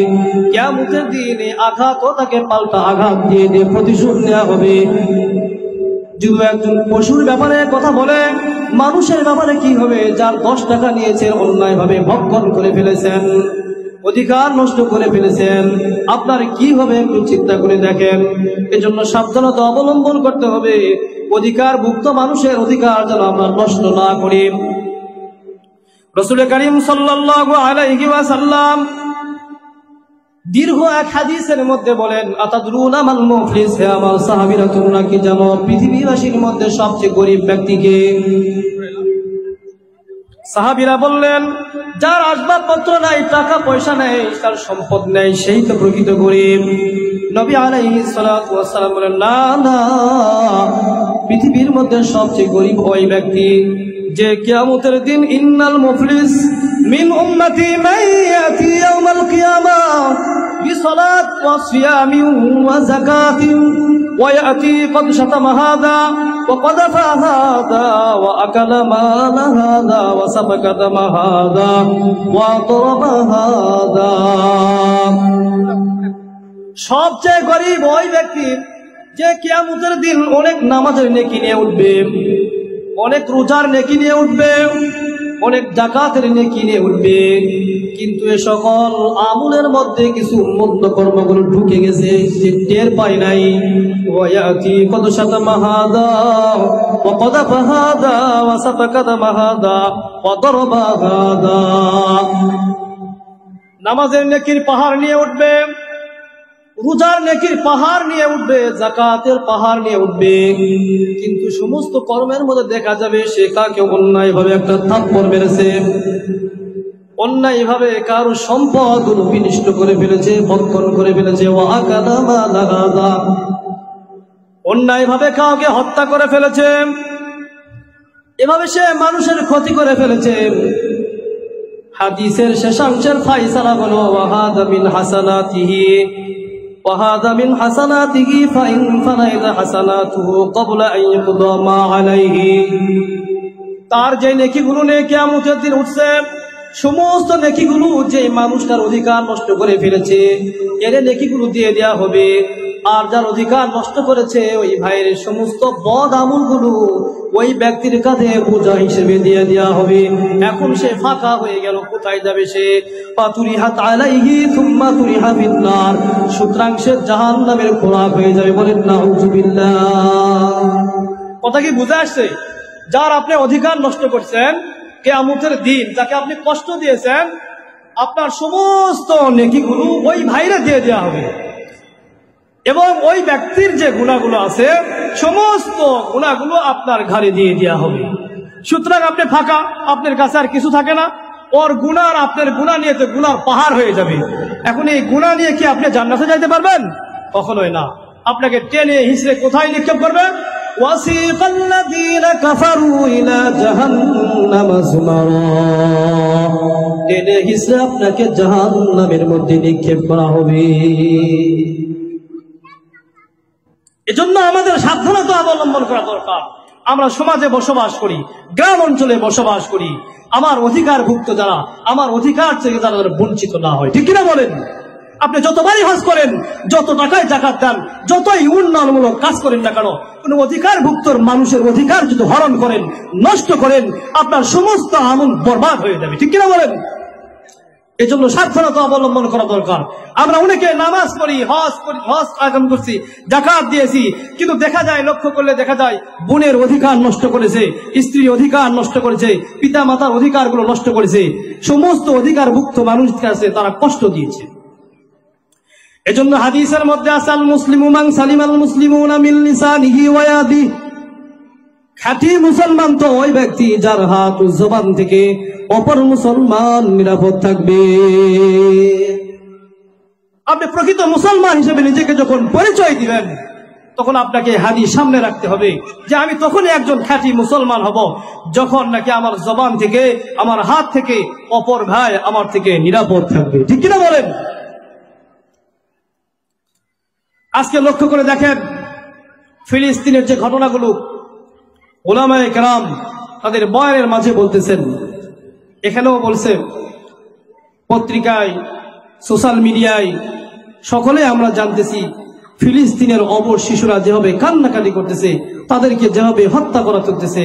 Speaker 1: কিয়ামতের দিনে আঘাতও তাকে পাল্টা আঘাত দিয়ে প্রতিশোধ নেওয়া হবে। যদি একজন পশুর ব্যাপারে কথা বলে, মানুষের ব্যাপারে কি হবে? যার 10 টাকা নিয়েছেন, অন্যায় ভাবে ভক্ষণ করে ফেলেছেন, অধিকার নষ্ট করে ফেলেছেন, আপনার কি হবে একটু চিন্তা করে দেখেন। এজন্য সাবধানতা অবলম্বন করতে হবে, অধিকার ভুক্ত মানুষের অধিকার যেন আমরা নষ্ট না করি। রাসূল করিম সাল্লাল্লাহু আলাইহি ওয়াসাল্লাম দীর্ঘ এক হাদিসের মধ্যে বলেন, আতাদরুনা মাল মুফলিস, হে আমার সাহাবীরা তোমরা কি জানো পৃথিবীবাসীর মধ্যে সবচেয়ে গরীব ব্যক্তিকে? সাহাবীরা বললেন, যার আসবাবপত্র নাই, টাকা পয়সা নেই, তার সম্পদ নেই, সেই তো প্রকৃত গরীব। নবী আলাইহিস সালাতু ওয়াস সালাম বলেন, না না, পৃথিবীর মধ্যে সবচেয়ে গরীব ওই ব্যক্তি যে কিয়ামতের দিন, ইন্নাল মুফলিস মিন উম্মতি মান ইয়াতি ইয়াউমাল কিয়ামাহ বিসালাত ওয়া সিয়ামিন ওয়া যাকাতিন ওয়া ইয়াতি ক্বাদ শাতামা হাযা ওয়া ক্বাদাফা হাযা ওয়া আকালা মাল হাযা ওয়া সাফাকা দামা হাযা ওয়া দারাবা হাযা। সবচেয়ে গরীব ওই ব্যক্তি যে কিয়ামতের দিন অনেক নামাজের নেকি নিয়ে উঠবে, অনেক রোজার নেকি নিয়ে উঠবে, অনেক যাকাতের নেকি নিয়ে উঠবে, কিন্তু এ সকল আমলের মধ্যে কিছু মন্দ কর্মগুলো ঢুকে গেছে, যে টের পায় নাই। ওয়ায়াতি কদ শাতামা হাযা ওয়া ক্বাদাফা হাযা ওয়া সাফাকা দামা হাযা ওয়া দারাবা হাযা। নামাজের নেকির পাহাড় নিয়ে উঠবে, রোজার নেকির পাহাড় নিয়ে উঠবে, যাকাতের পাহাড় নিয়ে উঠবে, কিন্তু সমস্ত কর্মের মধ্যে দেখা যাবে সে কাকে অন্যায় ভাবে একটা থাপ্পড় মেরেছে, অন্যায় ভাবে কারো সম্পদ বিনষ্ট করে ফেলেছে, ভক্ষণ করে ফেলেছে, অন্যায় ভাবে কাউকে হত্যা করে ফেলেছে, এভাবে সে মানুষের ক্ষতি করে ফেলেছে। হাদিসের শেষাংশের ফায়সালা হলো, ওয়াহাদা মিন হাসানাতিহি وهذا من حسناته فإن فنيت حسناته قبل أن يقضى ما عليه। তার যে নেকিগুলো নিয়ে কিয়ামতের দিন উঠছে, সমস্ত নেকিগুলো যে মানুষটার অধিকার নষ্ট করে ফেলেছে এর নেকিগুলো দিয়ে দেওয়া হবে। আর যার অধিকার নষ্ট করেছে ওই ভাইয়ের সমস্ত বদ আমলগুলো ওই ব্যক্তির কাঁধে বোঝা হিসেবে দিয়ে দেওয়া হবে। এখন সে ফাঁকা হয়ে গেল, কোথায় যাবে সে? পাতুরিহাত আলাইহি সুম্মা তুরিহা ফিন্নার, সুতরাং সে জাহান্নামের খোরাক হয়ে যাবে। বলেন নাউযুবিল্লাহ। কথা কি বুঝে আসছে? যার আপনি অধিকার নষ্ট করছেন, কিয়ামতের দিন যাকে আপনি কষ্ট দিয়েছেন, আপনার সমস্ত নেকিগুলো ওই ভাইরে দিয়ে দেওয়া হবে, এবং ওই ব্যক্তির যে গুনাহগুলো আছে সমস্ত গুনাহগুলো আপনার ঘাড়ে দিয়ে দেওয়া হবে। সুতরাং আপনি ফাঁকা, আপনার কাছে আর কিছু থাকে না। ওর গুনাহ আর আপনার গুনাহ নিয়ে তো গুনার পাহাড় হয়ে যাবে। এখন এই গুনাহ নিয়ে কি আপনি জান্নাতে যাইতে পারবেন? কখনোই না। আপনাকে টেনে হিঁচড়ে কোথায় নিক্ষেপ করবে? ওয়াসিকাল লাযীনা কাফারু ইলা জাহান্নাম যুমারা, টেনে হিঁচড়ে আপনাকে জাহান্নামের মধ্যে নিক্ষেপ করা হবে। এজন্য আমাদের সাবধানতা অবলম্বন করা দরকার। আমরা সমাজে বসবাস করি, গ্রাম অঞ্চলে বসবাস করি, আমার অধিকারভুক্ত যারা, আমার অধিকার থেকে যারা বঞ্চিত না হয়, ঠিক কিনা বলেন? আপনি যতবারই হজ করেন, যত টাকায় জাকাত দেন, যতই উন্নয়নমূলক কাজ করেন না কেন, কোন অধিকারভুক্ত মানুষের অধিকার যদি হরণ করেন, নষ্ট করেন, আপনার সমস্ত আমল বরবাদ হয়ে যাবে, ঠিক কিনা বলেন? এজন্য সাবধানতা অবলম্বন করা দরকার। আমরা অনেকে নামাজ পড়ি, হজ আয়োজন করছি, জাকাত দিয়েছি, কিন্তু দেখা যায়, লক্ষ্য করলে দেখা যায় বোনের অধিকার নষ্ট করেছে, স্ত্রীর অধিকার নষ্ট করেছে, পিতা মাতার অধিকারগুলো নষ্ট করেছে, সমস্ত অধিকারভুক্ত মানুষকে আছে তারা কষ্ট দিয়েছে। এজন্য হাদিসের মধ্যে আছে, আল মুসলিমু মান সালিমাল মুসলিমুনা মিন লিসানিহি ওয়া ইয়াদিহি, খাঁটি মুসলমান তো ওই ব্যক্তি যার হাত ও জবান থেকে অপর মুসলমান নিরাপদ থাকবে। আপনি প্রকৃত মুসলমান হিসেবে নিজেকে যখন পরিচয় দিবেন, তখন আপনাকে হাদিস সামনে রাখতে হবে যে আমি তখনই একজন খাঁটি মুসলমান হব যখন নাকি আমার জবান থেকে, আমার হাত থেকে অপর ভাই আমার থেকে নিরাপদ থাকবে, ঠিক কিনা বলেন? আজকে লক্ষ্য করে দেখেন ফিলিস্তিনের যে ঘটনাগুলো উলামায়ে কেরাম তাদের বয়ানের মাঝে বলতেছেন, এখানেও বলছে, পত্রিকায়, সোশ্যাল মিডিয়ায় সকলে আমরা জানতেছি ফিলিস্তিনের অবশ শিশুরা যেভাবে কান্নাকাটি করতেছে, তাদেরকে যেভাবে হত্যা করা চলতেছে।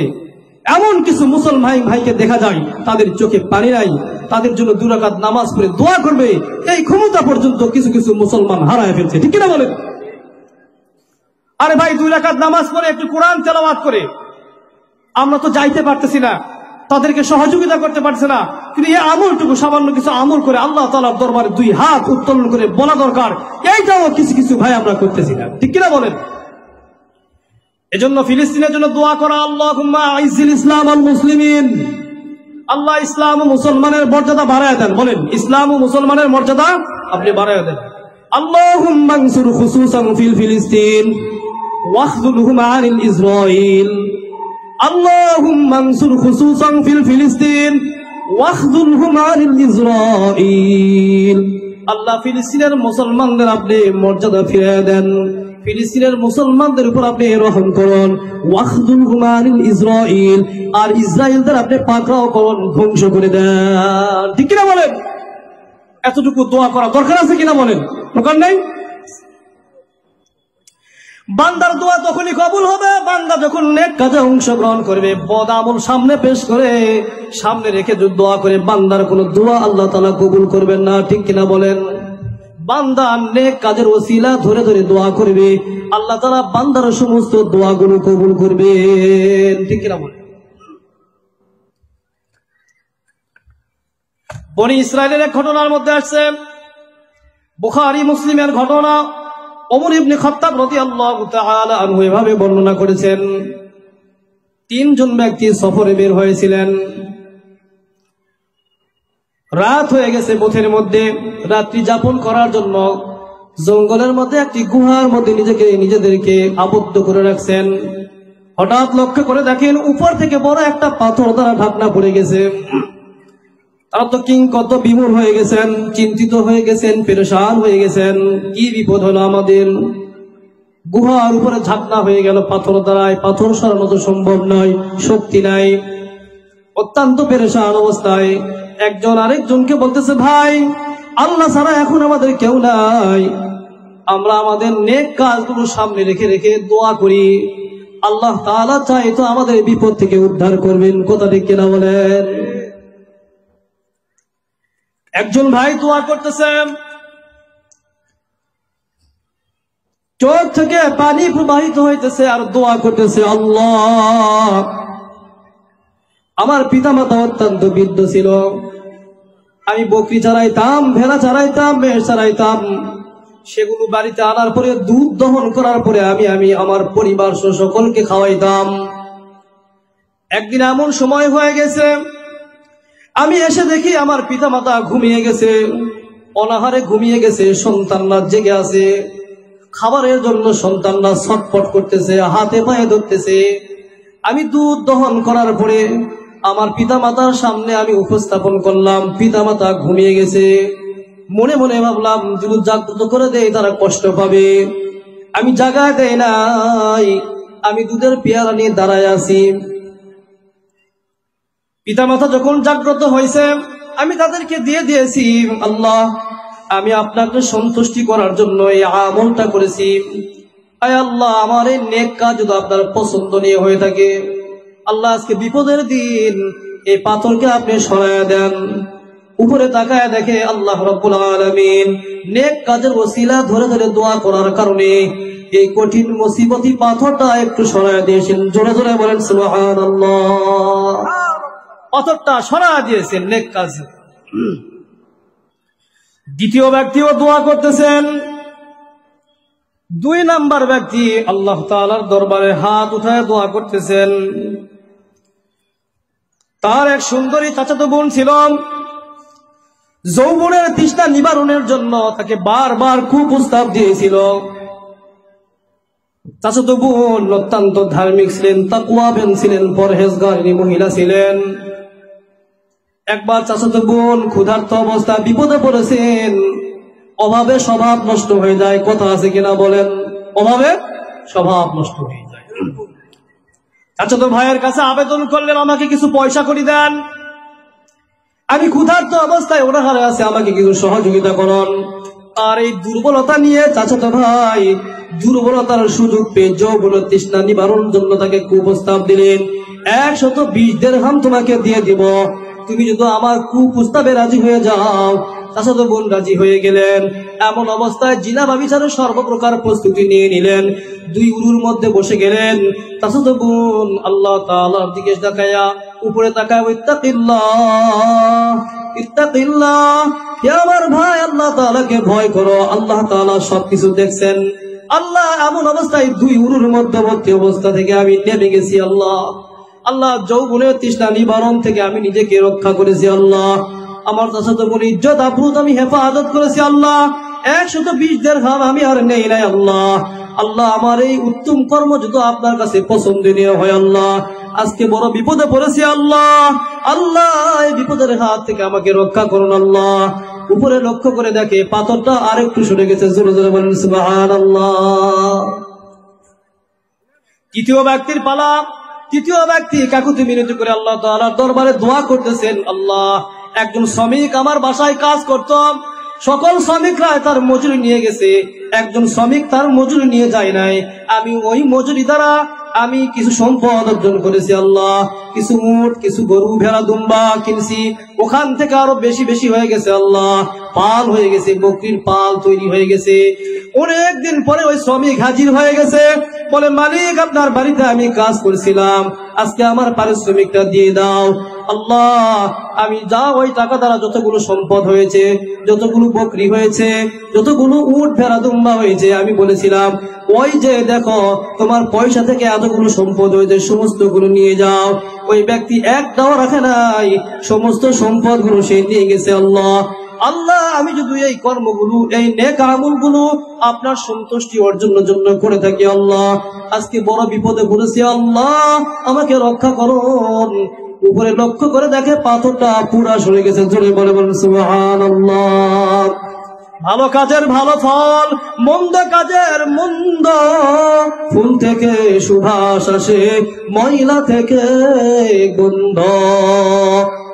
Speaker 1: এমন কিছু মুসলমান ভাইকে দেখা যায় তাদের চোখে পানি নাই, তাদের জন্য 2 রাকাত নামাজ পড়ে দোয়া করবে, এই ক্ষমতা পর্যন্ত কিছু কিছু মুসলমান হারায় ফেলছে, ঠিক কিনা বলেন? আরে ভাই, 2 রাকাত নামাজ পড়ে একটু কোরআন তেলাওয়াত করে আমরা তো যাইতে পারতেছি না, তাদেরকে সহযোগিতা করতে পারছে না, কিন্তু এই আমলটুকু সামান্য কিছু আমল করে আল্লাহ তাআলার দরবারে 2 হাত উত্তোলন করে বলা দরকার, এইটাও কিছু কিছু ভাই আমরা করতেছি না, ঠিক কিনা বলেন? এজন্য ফিলিস্তিনের জন্য দোয়া করা, আল্লাহুম্মা আইজ্জিল ইসলাম আল মুসলিমিন, আল্লাহ ইসলাম ও মুসলমানের মর্যাদা বাড়ায় দেন। বলেন, ইসলাম ও মুসলমানের মর্যাদা আপনি বাড়ায় দেন। আল্লাহুম্মা আনসুর খুসুসান ফিল ফিলিস্তিন ওয়াখযুলহুম আনিল ইসরাঈল, আল্লাহুম্মা আনসুর খুসুসান ফিল ফিলিস্তিন ওয়াখযুলহুম আনিল ইসরাঈল। আল্লাহ ফিলিস্তিনের মুসলমানদের আপনি মর্যাদা ফিরিয়ে দেন, ফিলিস্তিনের মুসলমানদের উপর আপনি রহম করুন। ওয়াখযুলহুম আনিল ইসরাঈল, আর ইসরায়েলদের আপনি পাকড়াও করুন, ধ্বংস করে দেন, ঠিক কিনা বলেন? এতটুকু দোয়া করা দরকার আছে কিনা বলেন? দরকার নেই? বান্দার দোয়া তখনই কবুল হবে বান্দা যখন নেক কাজে অংশগ্রহণ করবে। বদ আমল সামনে পেশ করে, সামনে রেখে যদি দোয়া করে, বান্দার কোনো দোয়া আল্লাহ তাআলা কবুল করবেন না, ঠিক কিনা বলেন? বান্দা নেক কাজের ওসিলা ধরে ধরে দোয়া করবে, আল্লাহ তাআলা বান্দার সমস্ত দোয়াগুলো কবুল করবেন, ঠিক কিনা বলেন? বনি ইসরায়েলের এক ঘটনার মধ্যে আসছে, বুখারী মুসলিমের ঘটনা। ওমর ইবনে খাত্তাব রাদিয়াল্লাহু তাআলা আনহু এভাবে বর্ণনা করেছেন, 3 জন ব্যক্তি সফরে বের হয়েছিলেন। রাত হয়ে গেছে, পথের মধ্যে রাত্রি যাপন করার জন্য জঙ্গলের মধ্যে একটি গুহার মধ্যে নিজেদেরকে আবদ্ধ করে রাখছেন। হঠাৎ লক্ষ্য করে দেখেন উপর থেকে বড় একটা পাথর দ্বারা ঢাকনা পড়ে গেছে। তারা তো কত বিমূঢ় হয়ে গেছেন, চিন্তিত হয়ে গেছেন, পেরেশান হয়ে গেছেন, কি বিপদ হলো আমাদের? গুহার উপরে ঝাঁকনা হয়ে গেল পাথর দ্বারায়, পাথর সরানো তো সম্ভব নয়, শক্তি নাই। অত্যন্ত পেরেশান অবস্থায় একজন আরেকজনকে বলতেছে, ভাই, আল্লাহ ছাড়া এখন আমাদের কেউ নাই, আমরা আমাদের নেক কাজগুলো সামনে রেখে রেখে দোয়া করি, আল্লাহ তাআলা চাই তো আমাদের বিপদ থেকে উদ্ধার করবেন, কথা ঠিক কিনা বলেন? একজন ভাই দোয়া করতেছেন, চোখ থেকে পানি প্রবাহিত হইতেছে আর দোয়া করতেছে, আল্লাহ, আমার পিতামাতা অত্যন্ত বৃদ্ধ ছিল, আমি বকরি চড়াইতাম, ভেড়া চড়াইতাম, মেষ চড়াইতাম, সেগুলো বাড়িতে আনার পরে দুধ দহন করার পরে আমি আমার পরিবার সকলকে খাওয়াইতাম। একদিন এমন সময় হয়ে গেছে আমি এসে দেখি আমার পিতামাতা ঘুমিয়ে গেছে, অনাহারে ঘুমিয়ে গেছে, সন্তানরা জেগে আছে। খাবারের জন্য সন্তানরা ছটফট করতেছে, হাতে পায়ে ধরতেছে। আমি দুধ দহন করার পরে আমার পিতামাতার সামনে আমি উপস্থাপন করলাম, পিতামাতা ঘুমিয়ে গেছে। মনে মনে ভাবলাম যদি জাগ্রত করে দেয় তারা কষ্ট পাবে, আমি জাগায় দেয় নাই। আমি দুধের পেয়ালা নিয়ে দাঁড়ায় আছি। পিতামাতা যখন জাগ্রত হয়েছে আমি তাদেরকে দিয়ে দিয়েছি, আল্লাহ আমি আপনাকে সন্তুষ্টি করার জন্য এই আমলটা করেছি। আয় আল্লাহ, আমার এই নেক কাজ যদি আপনার পছন্দনীয় হয়ে থাকে, আল্লাহ আজকে বিপদের দিন এই পাথরকে আপনি সরায় দেন। উপরে তাকায় দেখে আল্লাহ রাব্বুল আলামিন নেক কাজের ওসিলা ধরে ধরে দোয়া করার কারণে এই কঠিন মুসিবতি পাথরটা একটু সরায় দিয়েছেন। জোরে জোরে বলেন সুবহানাল্লাহ। পাথরটা সরায় দিয়েছেন নেক কাজ। দ্বিতীয় ব্যক্তিও দোয়া করতেছেন। 2 নাম্বার ব্যক্তি আল্লাহ তাআলার দরবারে হাত উঠায় দোয়া করতেছেন। তার এক সুন্দরী চাচাতো বোন ছিল। যৌবনের তৃষ্ণা নিবারণের জন্য তাকে বারবার কুপ্রস্তাব দিয়েছিল। চাচাতো বোন অত্যন্ত ধার্মিক ছিলেন, তাকওয়াবান ছিলেন, পরহেজগারিনী মহিলা ছিলেন। একবার চাচাতো বোন ক্ষুধার্ত অবস্থা বিপদে পড়েছেন। অভাবে স্বভাব নষ্ট হয়ে যায়, কথা আছে কিনা বলেন? অভাবে স্বভাব নষ্ট হয়ে যায়। চাচাতো ভাইয়ের কাছে আবেদন করলেন, আমাকে কিছু পয়সা করে দেন, আমি ক্ষুধার্ত অবস্থায় অনাহারে আছে, আমাকে কিছু সহযোগিতা করুন। আর এই দুর্বলতা নিয়ে চাচাতো ভাই দুর্বলতার সুযোগ পেয়ে যৌবনের তৃষ্ণা নিবারণ জন্য তাকে কুপ্রস্তাব দিলেন, 120 দিরহাম তোমাকে দিয়ে দিব, তুমি যদি আমার কুপ্রস্তাবে রাজি হয়ে যাও। চাচাতো বোন রাজি হয়ে গেলেন। এমন অবস্থায় জিনা ব্যভিচারের সর্বপ্রকার প্রস্তুতি নিয়ে নিলেন। 2 উরুর মধ্যে বসে গেলেন। চাচাতো বোন আল্লাহ তাআলার দিকে তাকায়া উপরে তাকায়, ইত্তাকিল্লাহ ইত্তাকিল্লাহ, হে আমার ভাই আল্লাহ তাআলাকে ভয় করো, আল্লাহ তাআলা সবকিছু দেখছেন। আল্লাহ এমন অবস্থায় 2 উরুর মধ্যবর্তী অবস্থা থেকে আমি নেমে গেছি। আল্লাহ যৌবনের তৃষ্ণা নিবারণ থেকে আমি নিজেকে রক্ষা করেছি। আল্লাহ আমার চাচাতো বোন ইজ্জত আবরুত আমি হেফাজত করেছি। আল্লাহ 120 দিরহাম আমি আর নেই নাই। আল্লাহ আমার এই উত্তম কর্ম যদি আপনার কাছে পছন্দনীয় হয়, আল্লাহ আজকে বড় বিপদে পড়েছি। আল্লাহ এই বিপদের হাত থেকে আমাকে রক্ষা করুন। আল্লাহ উপরে লক্ষ্য করে দেখে পাথরটা আরেকটু সরে গেছে। জোরে জোরে বলেন সুবহানাল্লাহ। তৃতীয় ব্যক্তির পালা। তৃতীয় ব্যক্তি কাকুতি মিনতি করে আল্লাহ তাআলার দরবারে দোয়া করতেছেন, আল্লাহ একজন শ্রমিক আমার বাসায় কাজ করত, সকল শ্রমিকরা তার মজুরি নিয়ে গেছে, একজন শ্রমিক তার মজুরি নিয়ে যায় নাই। আমি ওই মজুরি দ্বারা আমি কিছু সম্পদ অর্জন করেছি। আল্লাহ কিছু উট, কিছু গরু, ভেড়া, দুম্বা কিনছি, ওখান থেকে আরো বেশি বেশি হয়ে গেছে। আল্লাহ পাল হয়ে গেছে, বকরির পাল তৈরি হয়ে গেছে। অনেকদিন পরে ওই শ্রমিক হাজির হয়ে গেছে, বলে মালিক আপনার বাড়িতে আমি কাজ করছিলাম, আজকে আমার পারিশ্রমিকটা দিয়ে দাও। আল্লাহ আমি যা ওই টাকা দ্বারা যতগুলো সম্পদ হয়েছে, যতগুলো বকরি হয়েছে, যতগুলো উট ভেড়া দুম্বা হয়েছে, আমি বলেছিলাম ওই যে দেখো তোমার পয়সা থেকে এতগুলো সম্পদ হয়েছে, সমস্ত গুলো নিয়ে যাও। ওই ব্যক্তি একটাও রাখে নাই, সমস্ত সম্পদ গুলো সে নিয়ে গেছে। আল্লাহ আমি যদি এই কর্মগুলো, এই নেক আমলগুলো আপনার সন্তুষ্টি অর্জনের জন্য করে থাকি, আল্লাহ আজকে বড় বিপদে পড়েছি, আল্লাহ আমাকে রক্ষা করুন। উপরে লক্ষ্য করে দেখে পাথরটা পুরা সরে গেছে। জোরে বলে বলেন সুবহানাল্লাহ। ভালো কাজের ভালো ফল, মন্দ কাজের মন্দ ফুল থেকে সুবাস আসে, ময়লা থেকে গন্ধ।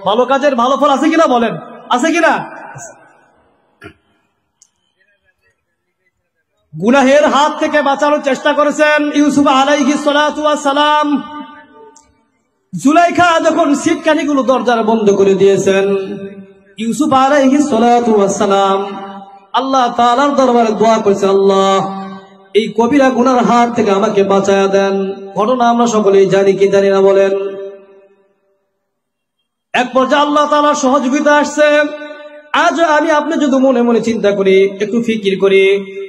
Speaker 1: ভালো কাজের ভালো ফল আছে কিনা বলেন? আছে কিনা? গুনাহের হাত থেকে বাঁচানোর চেষ্টা করেছেন ইউসুফ আলাইহিস সালাতু ওয়াস সালাম। জুলাইখা যখন সিটকানিগুলো দরজার বন্ধ করে দিয়েছেন, ইউসুফ আলাইহিস সালাতু ওয়াস সালাম আল্লাহ তাআলার দরবারে দোয়া করেছে, আল্লাহ এই কবিরা গুনার হাত থেকে আমাকে বাঁচায়া দেন। ঘটনা আমরা সকলেই জানি কি জানি না বলেন? এক পর্যায়ে আল্লাহ তাআলার সহযোগিতা আসছে। আজ আমি আপনি যদি মনে মনে চিন্তা করি, একটু ফিকির করি,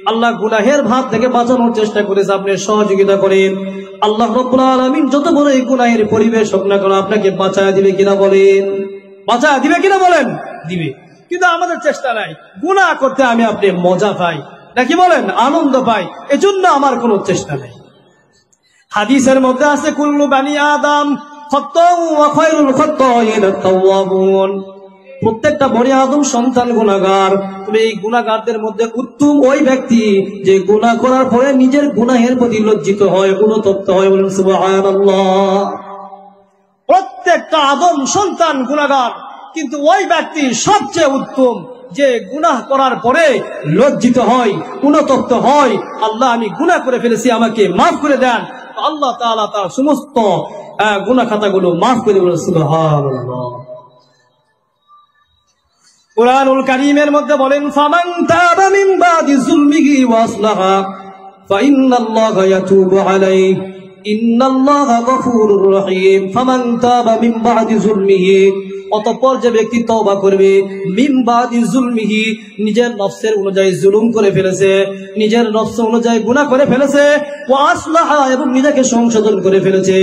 Speaker 1: আল্লাহ গুনাহের ভাত থেকে বাঁচানোর চেষ্টা করেছে, আপনি সহযোগিতা করেন, আল্লাহ রাব্বুল আলামিন যত বড় এই গুনাহের পরিবেশ হোক না কেন আপনাকে বাঁচায়া দিবে কিনা বলেন? বাঁচায় দিবে কিনা বলেন? দিবে। কিন্তু আমাদের চেষ্টা নাই। গুনাহ করতে আমি আপনি মজা পাই নাকি বলেন? আনন্দ পাই, এজন্য আমার কোনো চেষ্টা নেই। হাদিসের মধ্যে আছে কুল্লু বানি আদম খাত্তাউ ওয়া খায়রুল খাত্তাইন আত-তাওয়াবুন। প্রত্যেকটা বনি আদম সন্তান গুনাহগার, তবে এই গুনাহগারদের মধ্যে উত্তম ওই ব্যক্তি যে গুনাহ করার পরে নিজের গুনাহের প্রতি লজ্জিত হয়, অনুতপ্ত হয়। বলেন সুবহানাল্লাহ। প্রত্যেকটা আদম সন্তান গুনাহগার, কিন্তু ওই ব্যক্তি সবচেয়ে উত্তম যে গুনাহ করার পরে লজ্জিত হয়, অনুতপ্ত হয়, আল্লাহ আমি গুনাহ করে ফেলেছি, আমাকে মাফ করে দেন। আল্লাহ তাআলা তার সমস্ত গুনাহ খাতাগুলো মাফ করে দেন। সুবহানাল্লাহ। কুরআনুল কারীমের মধ্যে বলেন ফামান তাবা মিন বাদি যুলমিহি ওয়া আসলাহা ফাইন্নাল্লাহা ইয়াতুবু আলাইহি ইন্নাল্লাহা গফুরুর রহিম। ফামান তাবা মিন বাদি যুলমিহি, অতঃপর যে ব্যক্তি তওবা করবে, মিন বাদি যুলমিহি, নিজের নফসের অনুযায়ী জুলুম করে ফেলেছে, নিজের নফস অনুযায়ী গুনাহ করে ফেলেছে, ওয়া আসলাহা, এবং নিজেকে সংশোধন করে ফেলেছে,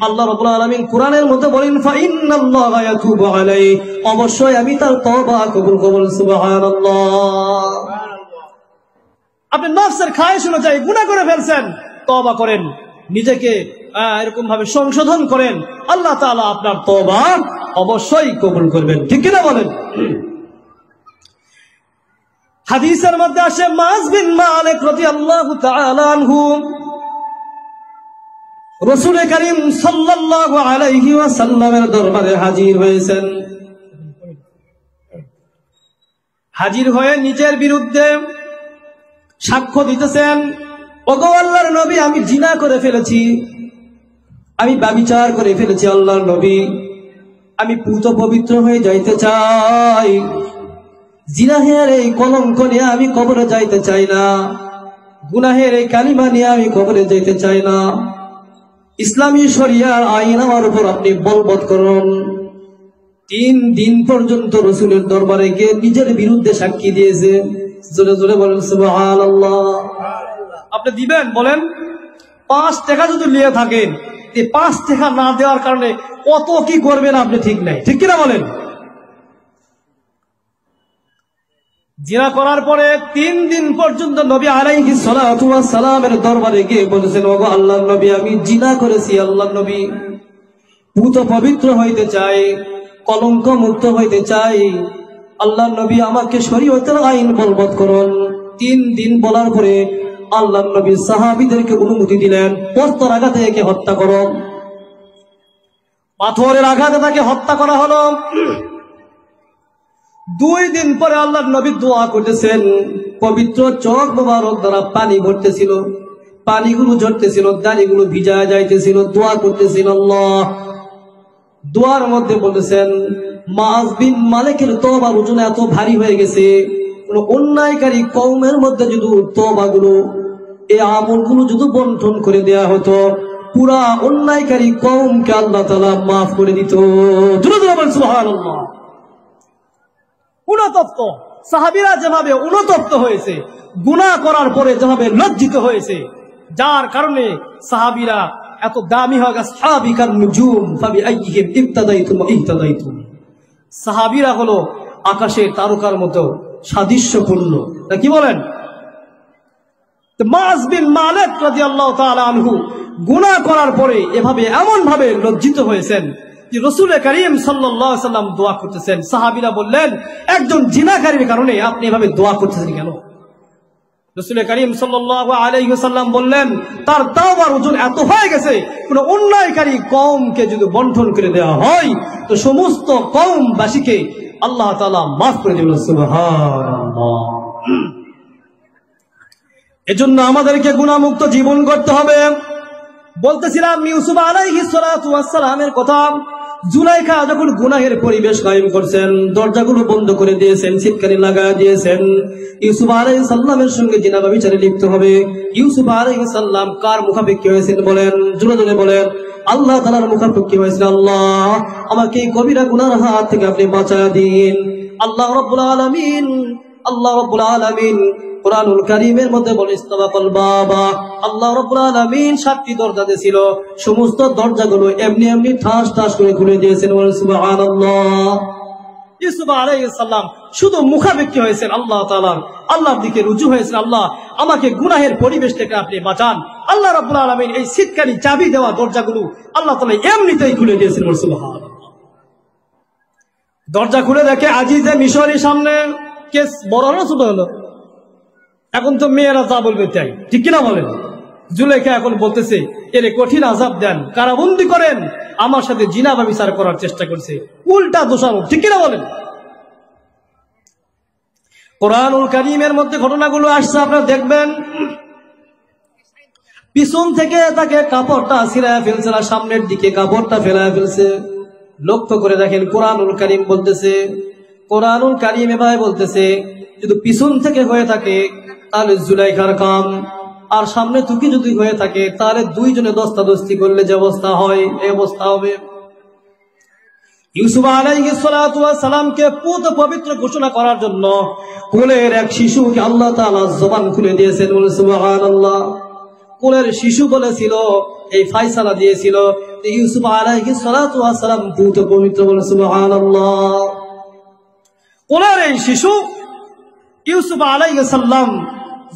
Speaker 1: আল্লাহ রাব্বুল আলামিন কোরআনের মধ্যে বলেন ফাইন্নাল্লাহা ইয়াতুবু আলাইহি, অবশ্যই আমি তার তওবা কবুল করব। সুবহানাল্লাহ। আপনি নফসের খায়েশ অনুযায়ী গুনাহ করে ফেলছেন, তওবা করেন, নিজেকে এরকম ভাবে সংশোধন করেন, আল্লাহ তাআলা আপনার তওবা অবশ্যই কবুল করবেন। ঠিক কিনা বলেন? হাদিসের মধ্যে আসে মাস বিন মালিক রাদিয়াল্লাহু তাআলা আনহু রাসূল করিম সাল্লাল্লাহু আলাইহি ওয়াসাল্লামের দরবারে হাজির হয়েছেন। হাজির হয়ে নিজের বিরুদ্ধে সাক্ষ্য দিতেছেন, ওগো আল্লাহর নবী, আমি জিনা করে ফেলেছি, আমি ব্যভিচার করে ফেলেছি। আল্লাহর নবী, আমি পূত পবিত্র হয়ে যাইতে চাই, জিনাহের এই কলঙ্ক নিয়ে আমি কবরে যাইতে চাই না, গুনাহের এই কালিমা নিয়ে আমি কবরে যাইতে চাই না, ইসলামী শরিয়ার আইন আমার উপর আপনি বলবৎ করুন। 3 দিন পর্যন্ত রাসূলের দরবারে গিয়ে নিজের বিরুদ্ধে সাক্ষী দিয়েছে। জোরে জোরে বলেন সুবহানাল্লাহ। আপনি দিবেন? বলেন। 5 টাকা যদি নিয়ে থাকেন, এই 5 টাকা না দেওয়ার কারণে কত কি করবেন আপনি ঠিক নাই। ঠিক কিনা বলেন? জিনা করার পরে 3 দিন পর্যন্ত নবী আলাইহিস সালাতু ওয়াস সালামের দরবারে গিয়ে বলেছেন, ওগো আল্লাহর নবী, আমি জিনা করেছি, আল্লাহর নবী, পূত পবিত্র হইতে চাই, কলঙ্ক মুক্ত হইতে চাই, আল্লাহর নবী আমাকে শরীয়তের আইন বলবৎ করুন। 3 দিন বলার পরে আল্লাহর নবী সাহাবীদেরকে অনুমতি দিলেন, পস্তর আঘাতে একে হত্যা করো। পাথরের আঘাতে তাকে হত্যা করা হলো। 2 দিন পরে আল্লাহর নবী দোয়া করতেছেন, পবিত্র চোখ মোবারক দ্বারা পানি ভরতেছিল, পানিগুলো ঝরতেছিল, দাড়িগুলো ভিজা যাইতেছিল, দোয়া করতেছিল আল্লাহ। দোয়ার মধ্যে বলেছেন, মাস বিন মালিকের তওবার ওজন এত ভারী হয়ে গেছে, কোন অন্যায়কারী কওমের মধ্যে যদি তওবাগুলো, এই আমলগুলো যদি বন্টন করে দেয়া হতো, পুরা অন্যায়কারী কওমকে আল্লাহ তাআলা মাফ করে দিত। জোরে জোরে বলেন সুবহানাল্লাহ। অনুতপ্ত সাহাবীরা যেভাবে অনুতপ্ত হয়েছে, গুনাহ করার পরে যেভাবে লজ্জিত হয়েছে, যার কারণে সাহাবীরা এত দামি হয়ে গেছে। সাহাবিকার নুজুম ফাবিআইহিম ইবতাদাইতুম ওয়া ইহতাদাইতুম। সাহাবীরা হলো আকাশের তারকার মতো সাদৃশ্যপূর্ণ, তা কি বলেন? মাস বিন মালিক রাদিয়াল্লাহু তাআলা আনহু গুনাহ করার পরে এভাবে এমন ভাবে লজ্জিত হয়েছেন যে রাসূল করিম সাল্লাল্লাহু আলাইহি ওয়াসাল্লাম দোয়া করতেছেন। সাহাবীরা বললেন, একজন জিনাকারীর কারণে আপনি এভাবে দোয়া করতেছেন কেন? রাসূল করিম সাল্লাল্লাহু আলাইহি ওয়াসাল্লাম বললেন, তার তাওবার ওজন এত হয়ে গেছে, কোন অন্যায়কারী কওমকে যদি বন্টন করে দেওয়া হয় তো সমস্ত কওমবাসীকে আল্লাহ তাআলা মাফ করে দিবেন। সুবহানাল্লাহ। এজন্য আমাদেরকে গুনাহমুক্ত জীবন করতে হবে। বলতেছিলাম ইউসুফ আলাইহিস সালাতু ওয়াস সালামের কথা। জুলাইখা যখন গুনাহের পরিবেশ কায়েম করছেন, দরজাগুলো বন্ধ করে দিয়েছেন, ছিটকানি লাগায় দিয়েছেন, ইউসুফ আলাইহিস সালামের সঙ্গে জিনা ব্যভিচারে লিপ্ত হবে। ইউসুফ আলাইহিস সালাম কার মুখাপেক্ষী হয়েছেন বলেন? জোরে জোরে বলেন। আল্লাহ তাআলার মুখাপেক্ষী হয়েছেন। আল্লাহ, আমাকে এই কবিরা গুনার হাত থেকে আপনি বাঁচায় দিন। আল্লাহ রাব্বুল আলামিন, আল্লাহ রাব্বুল আলামিন কুরআনুল কারীমের মধ্যে বলে, ইস্তাবাকাল বাবা, আল্লাহ রাব্বুল আলামিন 7টি দরজা দিয়েছিল, সমস্ত দরজাগুলো এমনি এমনি ঠাস ঠাস করে খুলে দিয়েছেন। সুবহানাল্লাহ। ইউসুফ আলাইহিস সালাম শুধু মুখাপেক্ষী হয়েছেন আল্লাহ তাআলার, আল্লাহর দিকে রুজু হয়েছেন, আল্লাহ আমাকে গুনাহের পরিবেশ থেকে আপনি বাঁচান। আল্লাহ রাব্বুল আলামিন এই শীতকালী চাবি দেওয়া দরজাগুলো আল্লাহ তাআলা এমনিতেই খুলে দিয়েছেন। সুবহানাল্লাহ। দরজা খুলে দেখে আজিজে মিশরের সামনে কেস বড় হলো ছোট হলো? এখন তো মেয়েরা যা বলবে তাই, ঠিক কিনা বলেন? জুলেখা এখন বলতেছে এরে কঠিন আযাব দেন, কারাবন্দি করেন, আমার সাথে জিনা ব্যভিচার করার চেষ্টা করছে, উল্টা দোষারোপ, ঠিক কিনা বলেন? কোরআনুল কারীমের মধ্যে ঘটনাগুলো আসছে, আপনারা দেখবেন পিছন থেকে তাকে কাপড়টা ছিঁড়ায় ফেলছে, আর সামনের দিকে কাপড়টা ফেলায় ফেলছে। লক্ষ্য করে দেখেন কোরআনুল কারীম বলতেছে, কোরআনুল কারীম এভাবে বলতেছে যদি পিছন থেকে হয়ে থাকে তাহলে জুলাইখার কাম, আর সামনে তুকি যদি হয়ে থাকে তাহলে দুইজনে দস্তাদস্তি করলে যে অবস্থা হয় এই অবস্থা হবে। ইউসুফ আলাইহিস সালাতু ওয়াস সালামকে পুত পবিত্র ঘোষণা করার জন্য কোলের এক শিশুকে আল্লাহ তাআলা জবান খুলে দিয়েছেন। সুবহানাল্লাহ। কোলের শিশু বলেছিল, এই ফয়সালা দিয়েছিল ইউসুফ আলাইহিস সালাতু ওয়াস সালাম পুত পবিত্র, বলে সুবহানাল্লাহ। কোলের এই শিশু ইউসুফ আলাইহিস সালাম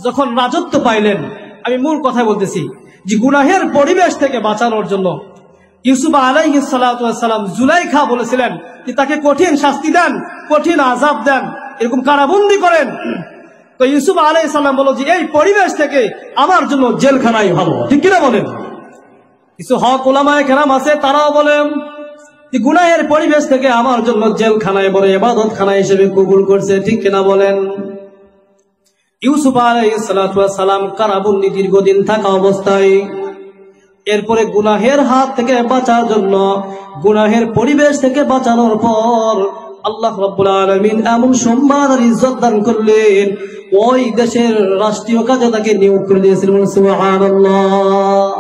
Speaker 1: যখন রাজত্ব পাইলেন, আমি মূল কথা বলতেছি যে গুনাহের পরিবেশ থেকে বাঁচানোর জন্য ইউসুফ আলাইহিস সালাতু ওয়াস সালাম জুলাইখা বলেছিলেন যে তাকে কঠিন শাস্তি দেন, কঠিন আযাব দেন, এরকম কারাবন্দি করেন। তো ইউসুফ আলাইহিস সালাম বলল যে এই পরিবেশ থেকে আমার জন্য জেলখানাই ভালো, ঠিক কিনা বলেন? কিছু হক উলামায়ে কেরাম আছে, তারাও বলেন যে গুনাহের পরিবেশ থেকে আমার জন্য জেলখানায় বড় ইবাদতখানা হিসেবে কবুল করছে, ঠিক কিনা বলেন? ইউসুফ আলাইহিস সালাতু ওয়াস সালাম কারাবন্দি দীর্ঘদিন থাকা অবস্থায় এরপরে গুনাহের হাত থেকে বাঁচার জন্য, গুনাহের পরিবেশ থেকে বাঁচানোর পর আল্লাহ রাব্বুল আলামিন এমন সম্মান আর ইজ্জত দান করলেন, ওই দেশের রাষ্ট্রীয় কাজে তাকে নিয়োগ করে দিয়েছিলেন। সুবহানাল্লাহ।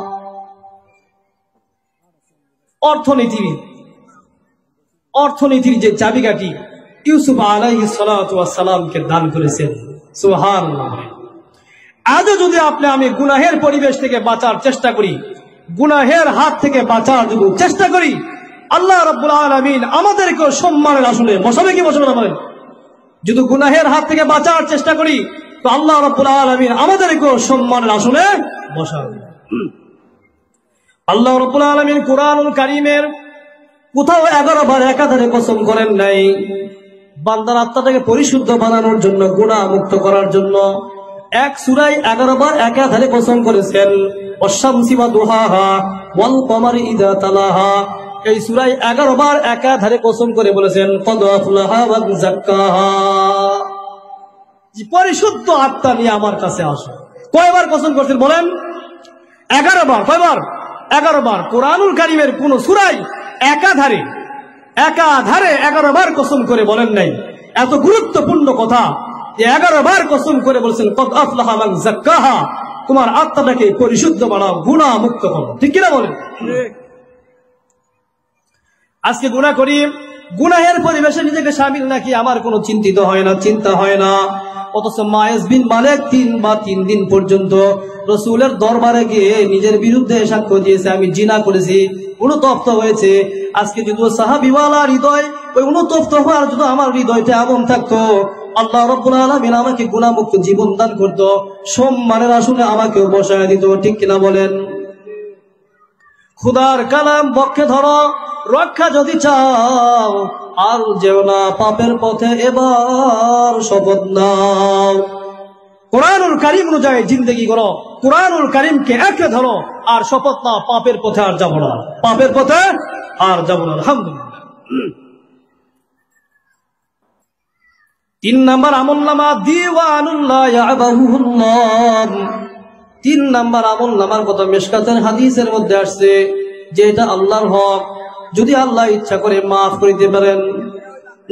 Speaker 1: অর্থনীতির যে চাবিকাঠি ইউসুফ আলাইহিস সালাতু ওয়াস সালামকে দান করেছেন। সুবহানাল্লাহ। আজও যদি আমি গুনাহের পরিবেশ থেকে বাঁচার চেষ্টা করি, গুনাহের হাত থেকে বাঁচার যদি চেষ্টা করি, আল্লাহ রাব্বুল আলামিন আমাদেরকে সম্মানের আসনে বসাবে কি বসাবে না বলেন? যদি গুনাহের হাত থেকে বাঁচার চেষ্টা করি তো আল্লাহ রাব্বুল আলামিন আমাদেরকে সম্মানের আসনে বসাবে। আল্লাহ রাব্বুল আলামিন কোরআনুল কারীমের কোথাও 11 বার একাধারে কসম করেন নাই। বান্দার আত্মাটাকে পরিশুদ্ধ বানানোর জন্য, গুনাহ মুক্ত করার জন্য এক সূরায় 11 বার একাধারে কসম করেছেন। ওয়াশ-শামসি ওয়া দুহাহা ওয়াল কমারি ইযা তালাহা, এই সূরায় 11 বার একাধারে কসম করে বলেছেন কদ আফলাহা ওয়া যাক্কাহা, যে পরিশুদ্ধ আত্মা নিয়ে আমার কাছে আসো। কয়বার কসম করছেন বলেন? 11 বার। কয়বার? 11 বার। কোরআনুল কারীমের কোন সূরায় একাধারে 11 বার কসম করে বলেন নাই। এত গুরুত্বপূর্ণ কথা যে 11 বার কসম করে বলেছেন কদ আফলাহা মান যাক্কাহা, তোমার আত্মাটাকে পরিশুদ্ধ বানাও, গুনাহ মুক্ত করো, ঠিক কিনা বলেন? আজকে গুনাহ করি, গুনাহের পরিবেশে নিজেকে শামিল নাকি আমার কোনো চিন্তিত হয় না, চিন্তা হয় না। অথচ মায়েস বিন মালিক 3 দিন পর্যন্ত রাসূলের দরবারে গিয়ে নিজের বিরুদ্ধে সাক্ষ্য দিয়েছে, আমি জিনা করেছি, অনুতপ্ত হয়েছে। আজকে যদি সাহাবীওয়ালা হৃদয় ওই অনুতপ্ত হওয়ার যদি আমার হৃদয়টা এমন থাকতো, আল্লাহ রাব্বুল আলামিন আমাকে গুনাহমুক্ত জীবন দান করতো, সম্মানের আসনে আমাকেও বসায় দিত, ঠিক কিনা বলেন? খুদার কালাম পক্ষে ধরো, রক্ষা যদি চাও, আর যেও না পাপের পথে, এবার শপথ নাও। কোরআনুল কারীম অনুযায়ী জিন্দেগি করো, কোরআনুল কারীমকে একরে ধরো, আর শপথ নাও পাপের পথে আর যাব না, পাপের পথে আর যাব না। আলহামদুলিল্লাহ। 3 নাম্বার আমলনামা দিওয়ানুল্লাহ ইয়াবাহুল্লাহ। 3 নাম্বার আমলনামার কথা মিশকাতের হাদিসের মধ্যে আসছে যে এটা আল্লাহর হক, যদি আল্লাহ ইচ্ছা করে মাফ করে দিতে পারেন।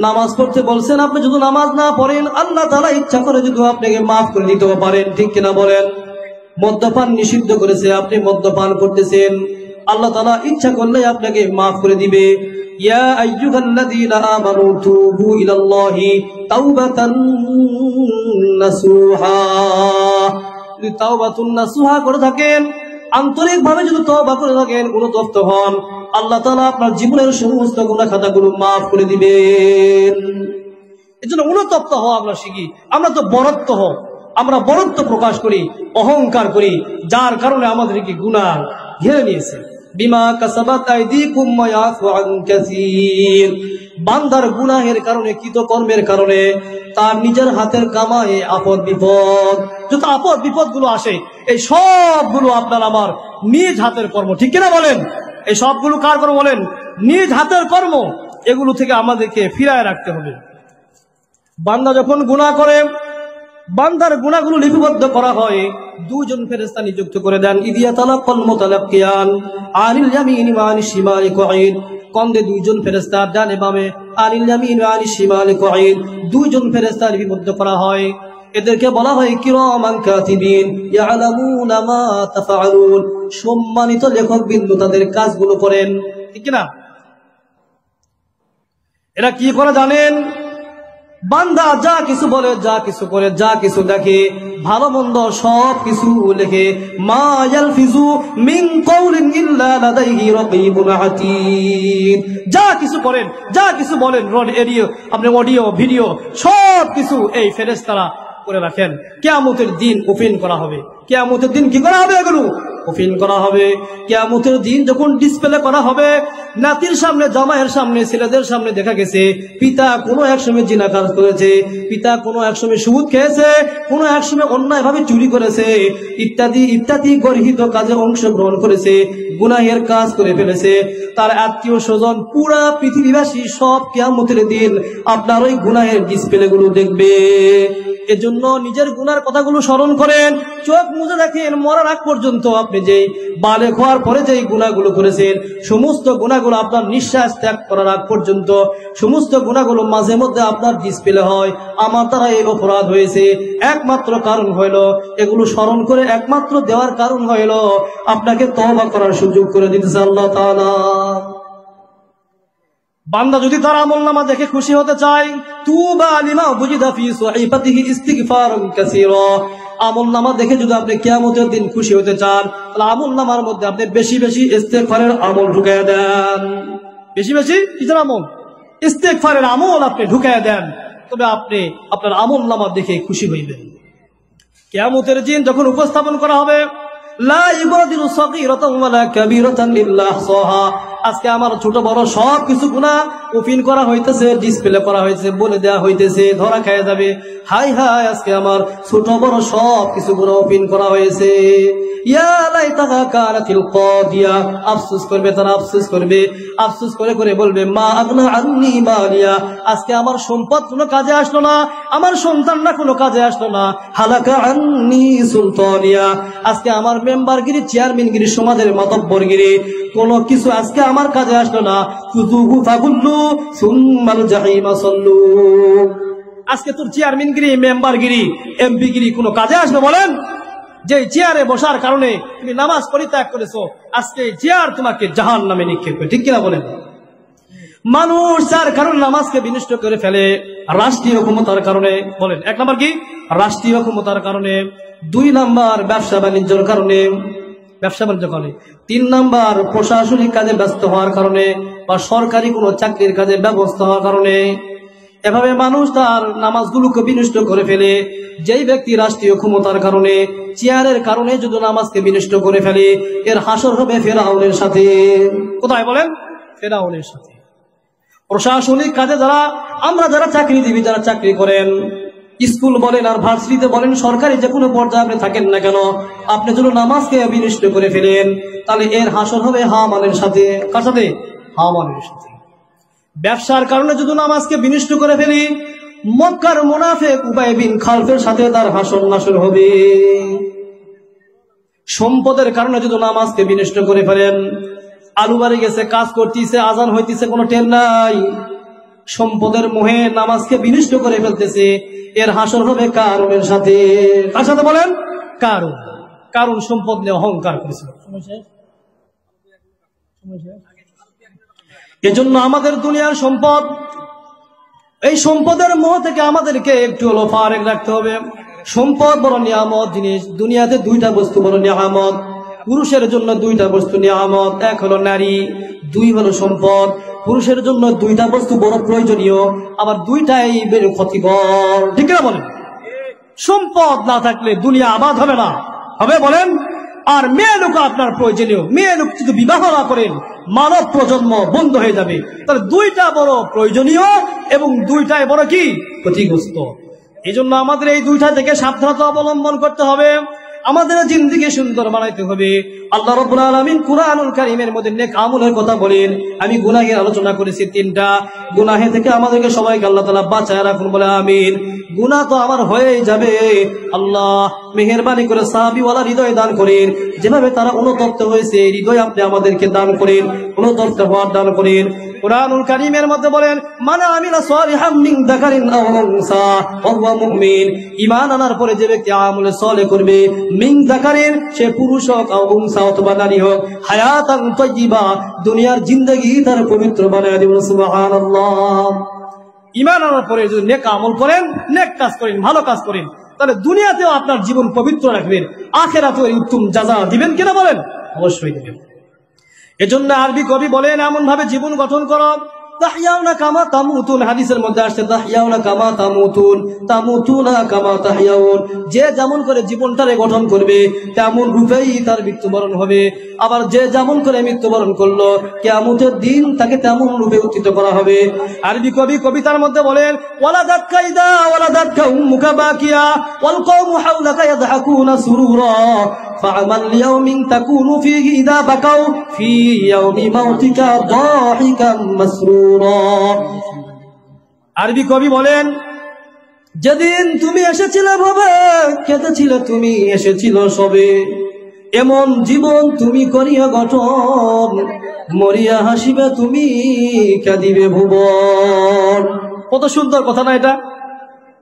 Speaker 1: নামাজ পড়তে বলছেন, আপনি যদি নামাজ না পড়েন আল্লাহ তাআলা ইচ্ছা করে যদি আপনাকে মাফ করে দিতে পারেন, ঠিক কিনা বলেন? মদ্যপান নিষিদ্ধ করেছে, আপনি মদ্যপান করতেছেন, আল্লাহ তাআলা ইচ্ছা করলে আপনাকে মাফ করে দিবে। ইয়া আইয়ুহাল্লাযীনা আমানু তুবু ইলাল্লাহি তাওবাতান নাসুহা, যদি তাওবাতুন নাসুহা করে থাকেন, আন্তরিকভাবে যদি তওবা করে থাকেন, অনুতপ্ত হন, আল্লাহ তাআলা আপনার জীবনের সমস্ত গুনাহ খাতাগুলো মাফ করে দিবেন। এজন্য অনুতপ্ত হওয়া আমরা শিখি। আমরা তো বরত্ব হও, আমরা বরত্ব প্রকাশ করি, অহংকার করি, যার কারণে আমাদেরকে গুনাহ ঘিরে নিয়েছে। বিমা কাসাবাত আইদিকুম ওয়া ইয়াফু আন কাসীর। বান্দার গুনাহের কারণে, কৃতকর্মের কারণে, তার নিজের হাতের কামাই আপদ বিপদ, যত আপদ বিপদ গুলো আসে, এই সবগুলো আপনার আমার নিজ হাতের কর্ম, ঠিক কিনা বলেন? এই সবগুলো কার কর্ম বলেন? নিজ হাতের কর্ম। এগুলো থেকে আমাদেরকে ফিরায় রাখতে হবে। বান্দা যখন গুনাহ করে, বান্দার গুনাহগুলো লিপিবদ্ধ করা হয়, দুজন ফেরেশতা নিযুক্ত করে দেন। ইদিয়া তালাক্কাল মুতালাক্কিয়ান আনিল ইয়ামিনি ওয়া আনিশ শিমালি কঈদ। কন্দে দুইজন ফেরেশতা, ডানে বামে, আনিল ইয়ামিনি ওয়া আনিশ শিমালি কঈদ, দুইজন ফেরেশতা লিপিবদ্ধ করা হয়। এদেরকে বলা হয় কিরামান কাতিবিন ইয়ালামুনা মা তাফআলুন। সম্মানিত লেখক বিন্দু তাদের কাজগুলো করেন, ঠিক না? এরা কি করে জানেন? বান্দা যা কিছু বলে, যা কিছু করে, যা কিছু দেখে, ভালো মন্দ সব কিছু লেখে। মা ইয়ালফিজু মিন কাউলিন ইল্লা লাদাইহি রাকীবুন আতীদ। যা কিছু করেন, যা কিছু বলেন, আপনি অডিও ভিডিও সব কিছু এই ফেরেশতারা করে রাখেন। কিয়ামতের দিন ওপেন করা হবে। কিয়ামতের দিন কি করা হবে? এগুলো ওপেন করা হবে। কিয়ামতের দিন যখন ডিসপ্লে করা হবে, নাতির সামনে, জামাইয়ের সামনে, ছেলেদের সামনে দেখা গেছে পিতা কোনো এক সময় জিনাকার করেছে, পিতা কোনো এক সময় সুদ খেয়েছে, কোনো এক সময় অন্যায় ভাবে চুরি করেছে, ইত্যাদি ইত্যাদি গর্হিত কাজে অংশগ্রহণ করেছে, গুনাহের কাজ করে ফেলেছে। তার আত্মীয় স্বজন, পুরা পৃথিবীবাসী সব কিয়ামতের দিন আপনার ওই গুনাহের ডিসপ্লে গুলো দেখবে। এজন্য নিজের গুনার কথাগুলো স্মরণ করেন, চোখ মুজে রাখেন। মরার আগ পর্যন্ত আপনি যেই বালেগ হওয়ার পরে যেই গুনাহগুলো করেছেন, সমস্ত গুনাহগুলো আপনার নিঃশ্বাস ত্যাগ করার আগ পর্যন্ত সমস্ত গুনাহগুলো মাঝে মধ্যে আপনার ডিসপ্লে হয়। আমার দ্বারা এই অপরাধ হয়েছে, একমাত্র কারণ হইল এগুলো স্মরণ করে, একমাত্র দেওয়ার কারণ হইল আপনাকে তওবা করার সুযোগ করে দিতেছে আল্লাহ তাআলা। বান্দা যদি তার আমলনামা দেখে খুশি হতে চায়, তুবা লিমা বুজিদা ফি সুহাইফাতিহি ইস্তিগফারুন কাসীরা। আমলনামা দেখে যদি আপনি কিয়ামতের দিন খুশি হতে চান, তাহলে আমলনামার মধ্যে আপনি বেশি বেশি ইস্তিগফারের আমল ঢুকায়া দেন। বেশি বেশি কিসের আমল? ইস্তিগফারের আমল আপনি ঢুকায়া দেন, তবে আপনি আপনার আমলনামা দেখে খুশি হইবেন। কিয়ামতের দিন যখন উপস্থাপন করা হবে, লা ইবাদিরু সাগীরাতান ওয়ালা কাবীরাতান ইল্লা আহসাহা। আজকে আমার ছোট বড় সব কিছু গুনাহ ওপেন করা হইতেছে, ডিসপ্লে করা হয়েছে, বলে দেওয়া হইতেছে, ধরা খায় যাবে। হাই হাই, আজকে আমার ছোট বড় সব কিছু গুনাহ ওপেন করা হয়েছে। ইয়া লাইতাহা কানাতিল কাদিয়া। আফসোস করবে তারা, আফসোস করবে, আফসোস করে করে বলবে মা আগনা আন্নি মালিয়া। আজকে আমার সম্পদ কোনো কাজে আসলো না, আমার সন্তানরা কোনো কাজে আসলো না। হালাকা আন্নি সুলতানিয়া। আজকে আমার মেম্বারগিরি, চেয়ারম্যানগিরি, সমাজের মাতব্বরগিরি কোনো কিছু আজকে আমার কাজে আসলো না। ফুযুহু ফাগুল্লু সুম্মাল জাহিমা সাল্লু। আজকে তোর চেয়ারম্যানগিরি, মেম্বারগিরি, এমপিগিরি কোনো কাজে আসবে বলেন? যে চেয়ারে বসার কারণে তুমি নামাজ পরিত্যাগ করেছো, আজকে চেয়ার তোমাকে জাহান্নামে নিক্ষেপ করে, ঠিক কিনা বলেন? মানুষ যার কারণে নামাজকে বিনষ্ট করে ফেলে, রাষ্ট্রীয় ক্ষমতার কারণে। বলেন, এক নাম্বার কি? রাষ্ট্রীয় ক্ষমতার কারণে। 2 নাম্বার ব্যবসা বাণিজ্যের কারণে, ব্যবসা বাণিজ্য কারণে। 3 নাম্বার প্রশাসনিক কাজে ব্যস্ত হওয়ার কারণে, বা সরকারি কোনো চাকরির কাজে ব্যস্ত হওয়ার কারণে। এভাবে মানুষ তার নামাজগুলোকে বিনষ্ট করে ফেলে। যেই ব্যক্তি রাষ্ট্রীয় ক্ষমতার কারণে, চেয়ারের কারণে যদি নামাজকে বিনষ্ট করে ফেলে, এর হাসর হবে ফেরাউনের সাথে। কোথায় বলেন? ফেরাউনের সাথে। প্রশাসনিক কাজে যারা চাকরিজীবী, যারা চাকরি করেন, স্কুল বলেন আর ভার্সিটিতে বলেন, সরকারি যে কোনো পর্যায়ে আপনি থাকেন না কেন, আপনি যদি নামাজকে বিনষ্ট করে ফেলেন, তাহলে এর হাসর হবে হামানের সাথে। কার সাথে? হামানের সাথে। ব্যবসার কারণে যদি নামাজকে বিনষ্ট করে ফেলি, মক্কার মুনাফিক উবাই বিন খালফের সাথে তার হাসর নাসর হবে। সম্পদের কারণে যদি নামাজকে বিনষ্ট করে ফেলেন, আলু বাড়ি গেছে, কাজ করতেছে, আজান হইতেছে, কোনো টের নাই, সম্পদের মোহে নামাজকে বিনষ্ট করে ফেলতেছে, এর হাসর হবে কারুনের সাথে। কার সাথে বলেন? কারুন। কারুন সম্পদ নিয়ে অহংকার করেছিল। এজন্য আমাদের দুনিয়ার সম্পদ, এই সম্পদের মোহ থেকে আমাদেরকে একটু হলো ফারেক রাখতে হবে। সম্পদ বড় নিয়ামত জিনিস। দুনিয়াতে 2টা বস্তু বড় নিয়ামত। পুরুষের জন্য দুইটা বস্তু নিয়ামত, এক হলো নারী, দুই হলো সম্পদ। পুরুষের জন্য দুইটা বস্তু বড় প্রয়োজনীয়, আবার দুইটাই বের ক্ষতিকর, ঠিক না বলেন? সম্পদ না থাকলে দুনিয়া আবাদ হবে না, হবে বলেন? আর মেয়ে লোক আপনার প্রয়োজনীয়, মেয়ে লোক যদি বিবাহ না করেন মানব প্রজন্ম বন্ধ হয়ে যাবে। তাহলে দুইটা বড় প্রয়োজনীয় এবং দুইটাই বড় কি ক্ষতিগ্রস্ত। এই জন্য আমাদের এই দুইটা থেকে সাবধানতা অবলম্বন করতে হবে, আমাদের জিন্দেগি সুন্দর বানাইতে হবে। আল্লাহ রাব্বুল আলামিন কুরআনুল কারীমের মধ্যে নেক আমলের কথা বলেন। আমি গুনাহের আলোচনা করেছি তিনটা, গুনাহে থেকে আমাদেরকে সবাইকে আল্লাহ তাআলা বাঁচায় রাখুন, বলে আমিন। গুনাহ তো আমার হয়েই যাবে, আল্লাহ মেহেরবানি করে সাহাবীওয়ালা হৃদয় দান করেন, যেভাবে তারা অনুতপ্ত হয়েছে এই হৃদয় আপনি আমাদেরকে দান করেন, অনুতপ্ত হওয়ার দান করেন। কুরআনুল কারীমের মধ্যে বলেন, মান আমিলা সালিহাম মিন যাকারিন আও উনসা ওয়া হুয়া মুমিন। ঈমান আনার পরে যে ব্যক্তি আমলে সালেহ করবে, মিন যাকারিন সে পুরুষ হোক, আও উনসা অথবা নারী হোক, হায়াতান তাইয়্যিবা দুনিয়ার জিন্দেগি তার পবিত্র বানায় দিবেন। সুবহানাল্লাহ। ঈমান আনার পরে যদি নেক আমল করেন, নেক কাজ করেন, ভালো কাজ করেন, তাহলে দুনিয়াতেও আপনার জীবন পবিত্র রাখবেন, আখিরাতেও উত্তম জাযা দিবেন কিনা বলেন? অবশ্যই দিবেন। এজন্য আরবি কবি বলেন, এমন ভাবে জীবন গঠন করো, তাহইয়াউনা কামা তামুতুন। হাদিসের মধ্যে আসছে তাহইয়াউনা কামা তামুতুন, তামুতুনা কামা তাহইয়াউন। যে যেমন করে জীবনটারে গঠন করবে তেমন রূপেই তার মৃত্যুবরণ হবে। আবার যে যেমন করে মৃত্যুবরণ করলো কিয়ামতের দিন তাকে তেমন রূপে উত্থিত করা হবে। আরবি কবি কবিতার মধ্যে বলেন, ওয়ালাদাতকা ইদা ওয়ালাদাতকা উম্মুকা বাকিয়া ওয়াল কওমু হাওলাকা ইয়াদহাকুনা সুরুরা ফা'মাল লিয়াউমিন তাকুনু ফীহি ইদা বাকাউ ফী ইয়াউমি মাউতিকা দাহিকাম মাসরুরা। আরবি কবি বলেন, যেদিন তুমি এসেছিলে ভবে কেঁদেছিলে তুমি এসেছিল সবে, এমন জীবন তুমি করিয়া গঠন মরিয়া হাসিবে তুমি কাঁদিবে ভুবন। কত সুন্দর কথা না এটা?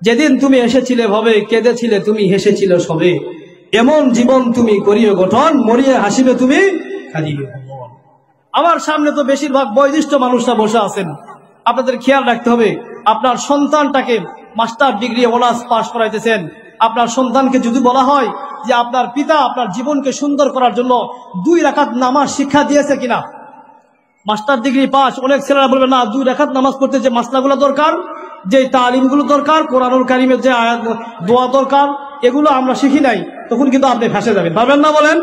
Speaker 1: যেদিন তুমি এসেছিলে ভবে কেঁদেছিলে তুমি হেসেছিল সবে, এমন জীবন তুমি করিয়া গঠন মরিয়া হাসিবে তুমি কাঁদিবে ভুবন। আমার সামনে তো বেশিরভাগ বয়োজ্যেষ্ঠ মানুষরা বসে আছেন, আপনাদের খেয়াল রাখতে হবে। আপনার সন্তানটাকে মাস্টার ডিগ্রি অনার্স পাস করাইতেছেন, আপনার সন্তানকে যদি বলা হয় যে আপনার পিতা আপনার জীবনকে সুন্দর করার জন্য 2 রাকাত নামাজ শিক্ষা দিয়েছে কিনা, মাস্টার ডিগ্রি পাস, অনেক ছেলেরা বলবে না 2 রাকাত নামাজ পড়তে যে মাসলাগুলো দরকার, যে তালিমগুলো দরকার, কোরআনুল কারীমের যে আয়াত দোয়া দরকার, এগুলো আমরা শিখি নাই, তখন কিন্তু আপনি ফেঁসে যাবেন, পারবেন না বলেন?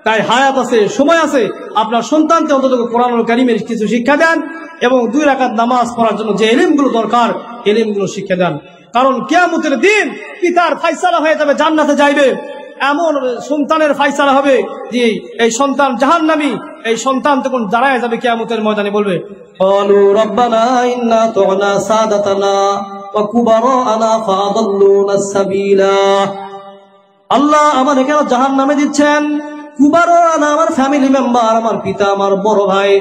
Speaker 1: তাই হায়াত আছে, সময় আছে, আপনার সন্তানকে অন্তত কোরআনুল কারীমের কিছু শিক্ষা দেন এবং 2 রাকাত নামাজ পড়ার জন্য যে ইলমগুলো দরকার ইলমগুলো শিক্ষা দেন। কারণ কিয়ামতের দিন পিতার ফায়সালা হয়ে যাবে, জান্নাতে যাইবে, এমন সন্তানের ফায়সালা হবে যে এই সন্তান জাহান্নামী, এই সন্তান তখন দাঁড়ায় যাবে কিয়ামতের ময়দানে, বলবে ক্বালু রাব্বানা ইন্না তু'না সাদাতানা ওয়া কুবারানা ফাআদাল্লুনা সাবিলা। আল্লাহ আমাদের কেন জাহান্নামে দিচ্ছেন? কুবারানা আমার ফ্যামিলি মেম্বার, আমার পিতা, আমার বড় ভাই,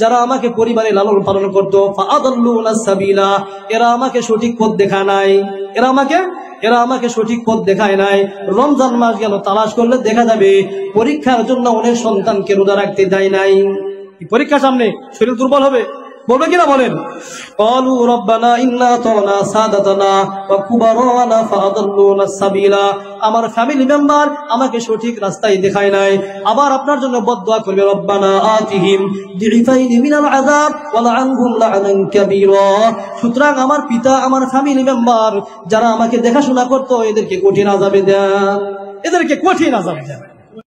Speaker 1: যারা আমাকে পরিবারে লালন পালন করতো, ফাআদাল্লুনা সাবিলা এরা আমাকে সঠিক পথ দেখায় নাই, এরা আমাকে সঠিক পথ দেখায় নাই। রমজান মাস গেল, তালাশ করলে দেখা যাবে পরীক্ষার জন্য অনেক সন্তানকে রোজা রাখতে দেয় নাই। পরীক্ষার সামনে শরীর দুর্বল হবে, বলবে কিনা বলেন? ক্বালু রাব্বানা ইন্না তু'না সাদাতানা ওয়া কুবারানা ফাআদাল্লুনা সাবিলা আমার ফ্যামিলি মেম্বার আমাকে সঠিক রাস্তায় দেখায় নাই। আবার আপনার জন্য বদদুয়া করবে, রব্বানা আতিহিম দিফাইনি মিনাল আযাব ওয়া লা'আনহুম লা'নান কাবীরা। সুতরাং আমার পিতা, আমার ফ্যামিলি মেম্বার যারা আমাকে দেখাশোনা করতো, এদেরকে কঠিন আযাবে দেন, এদেরকে কঠিন আযাবে দেন।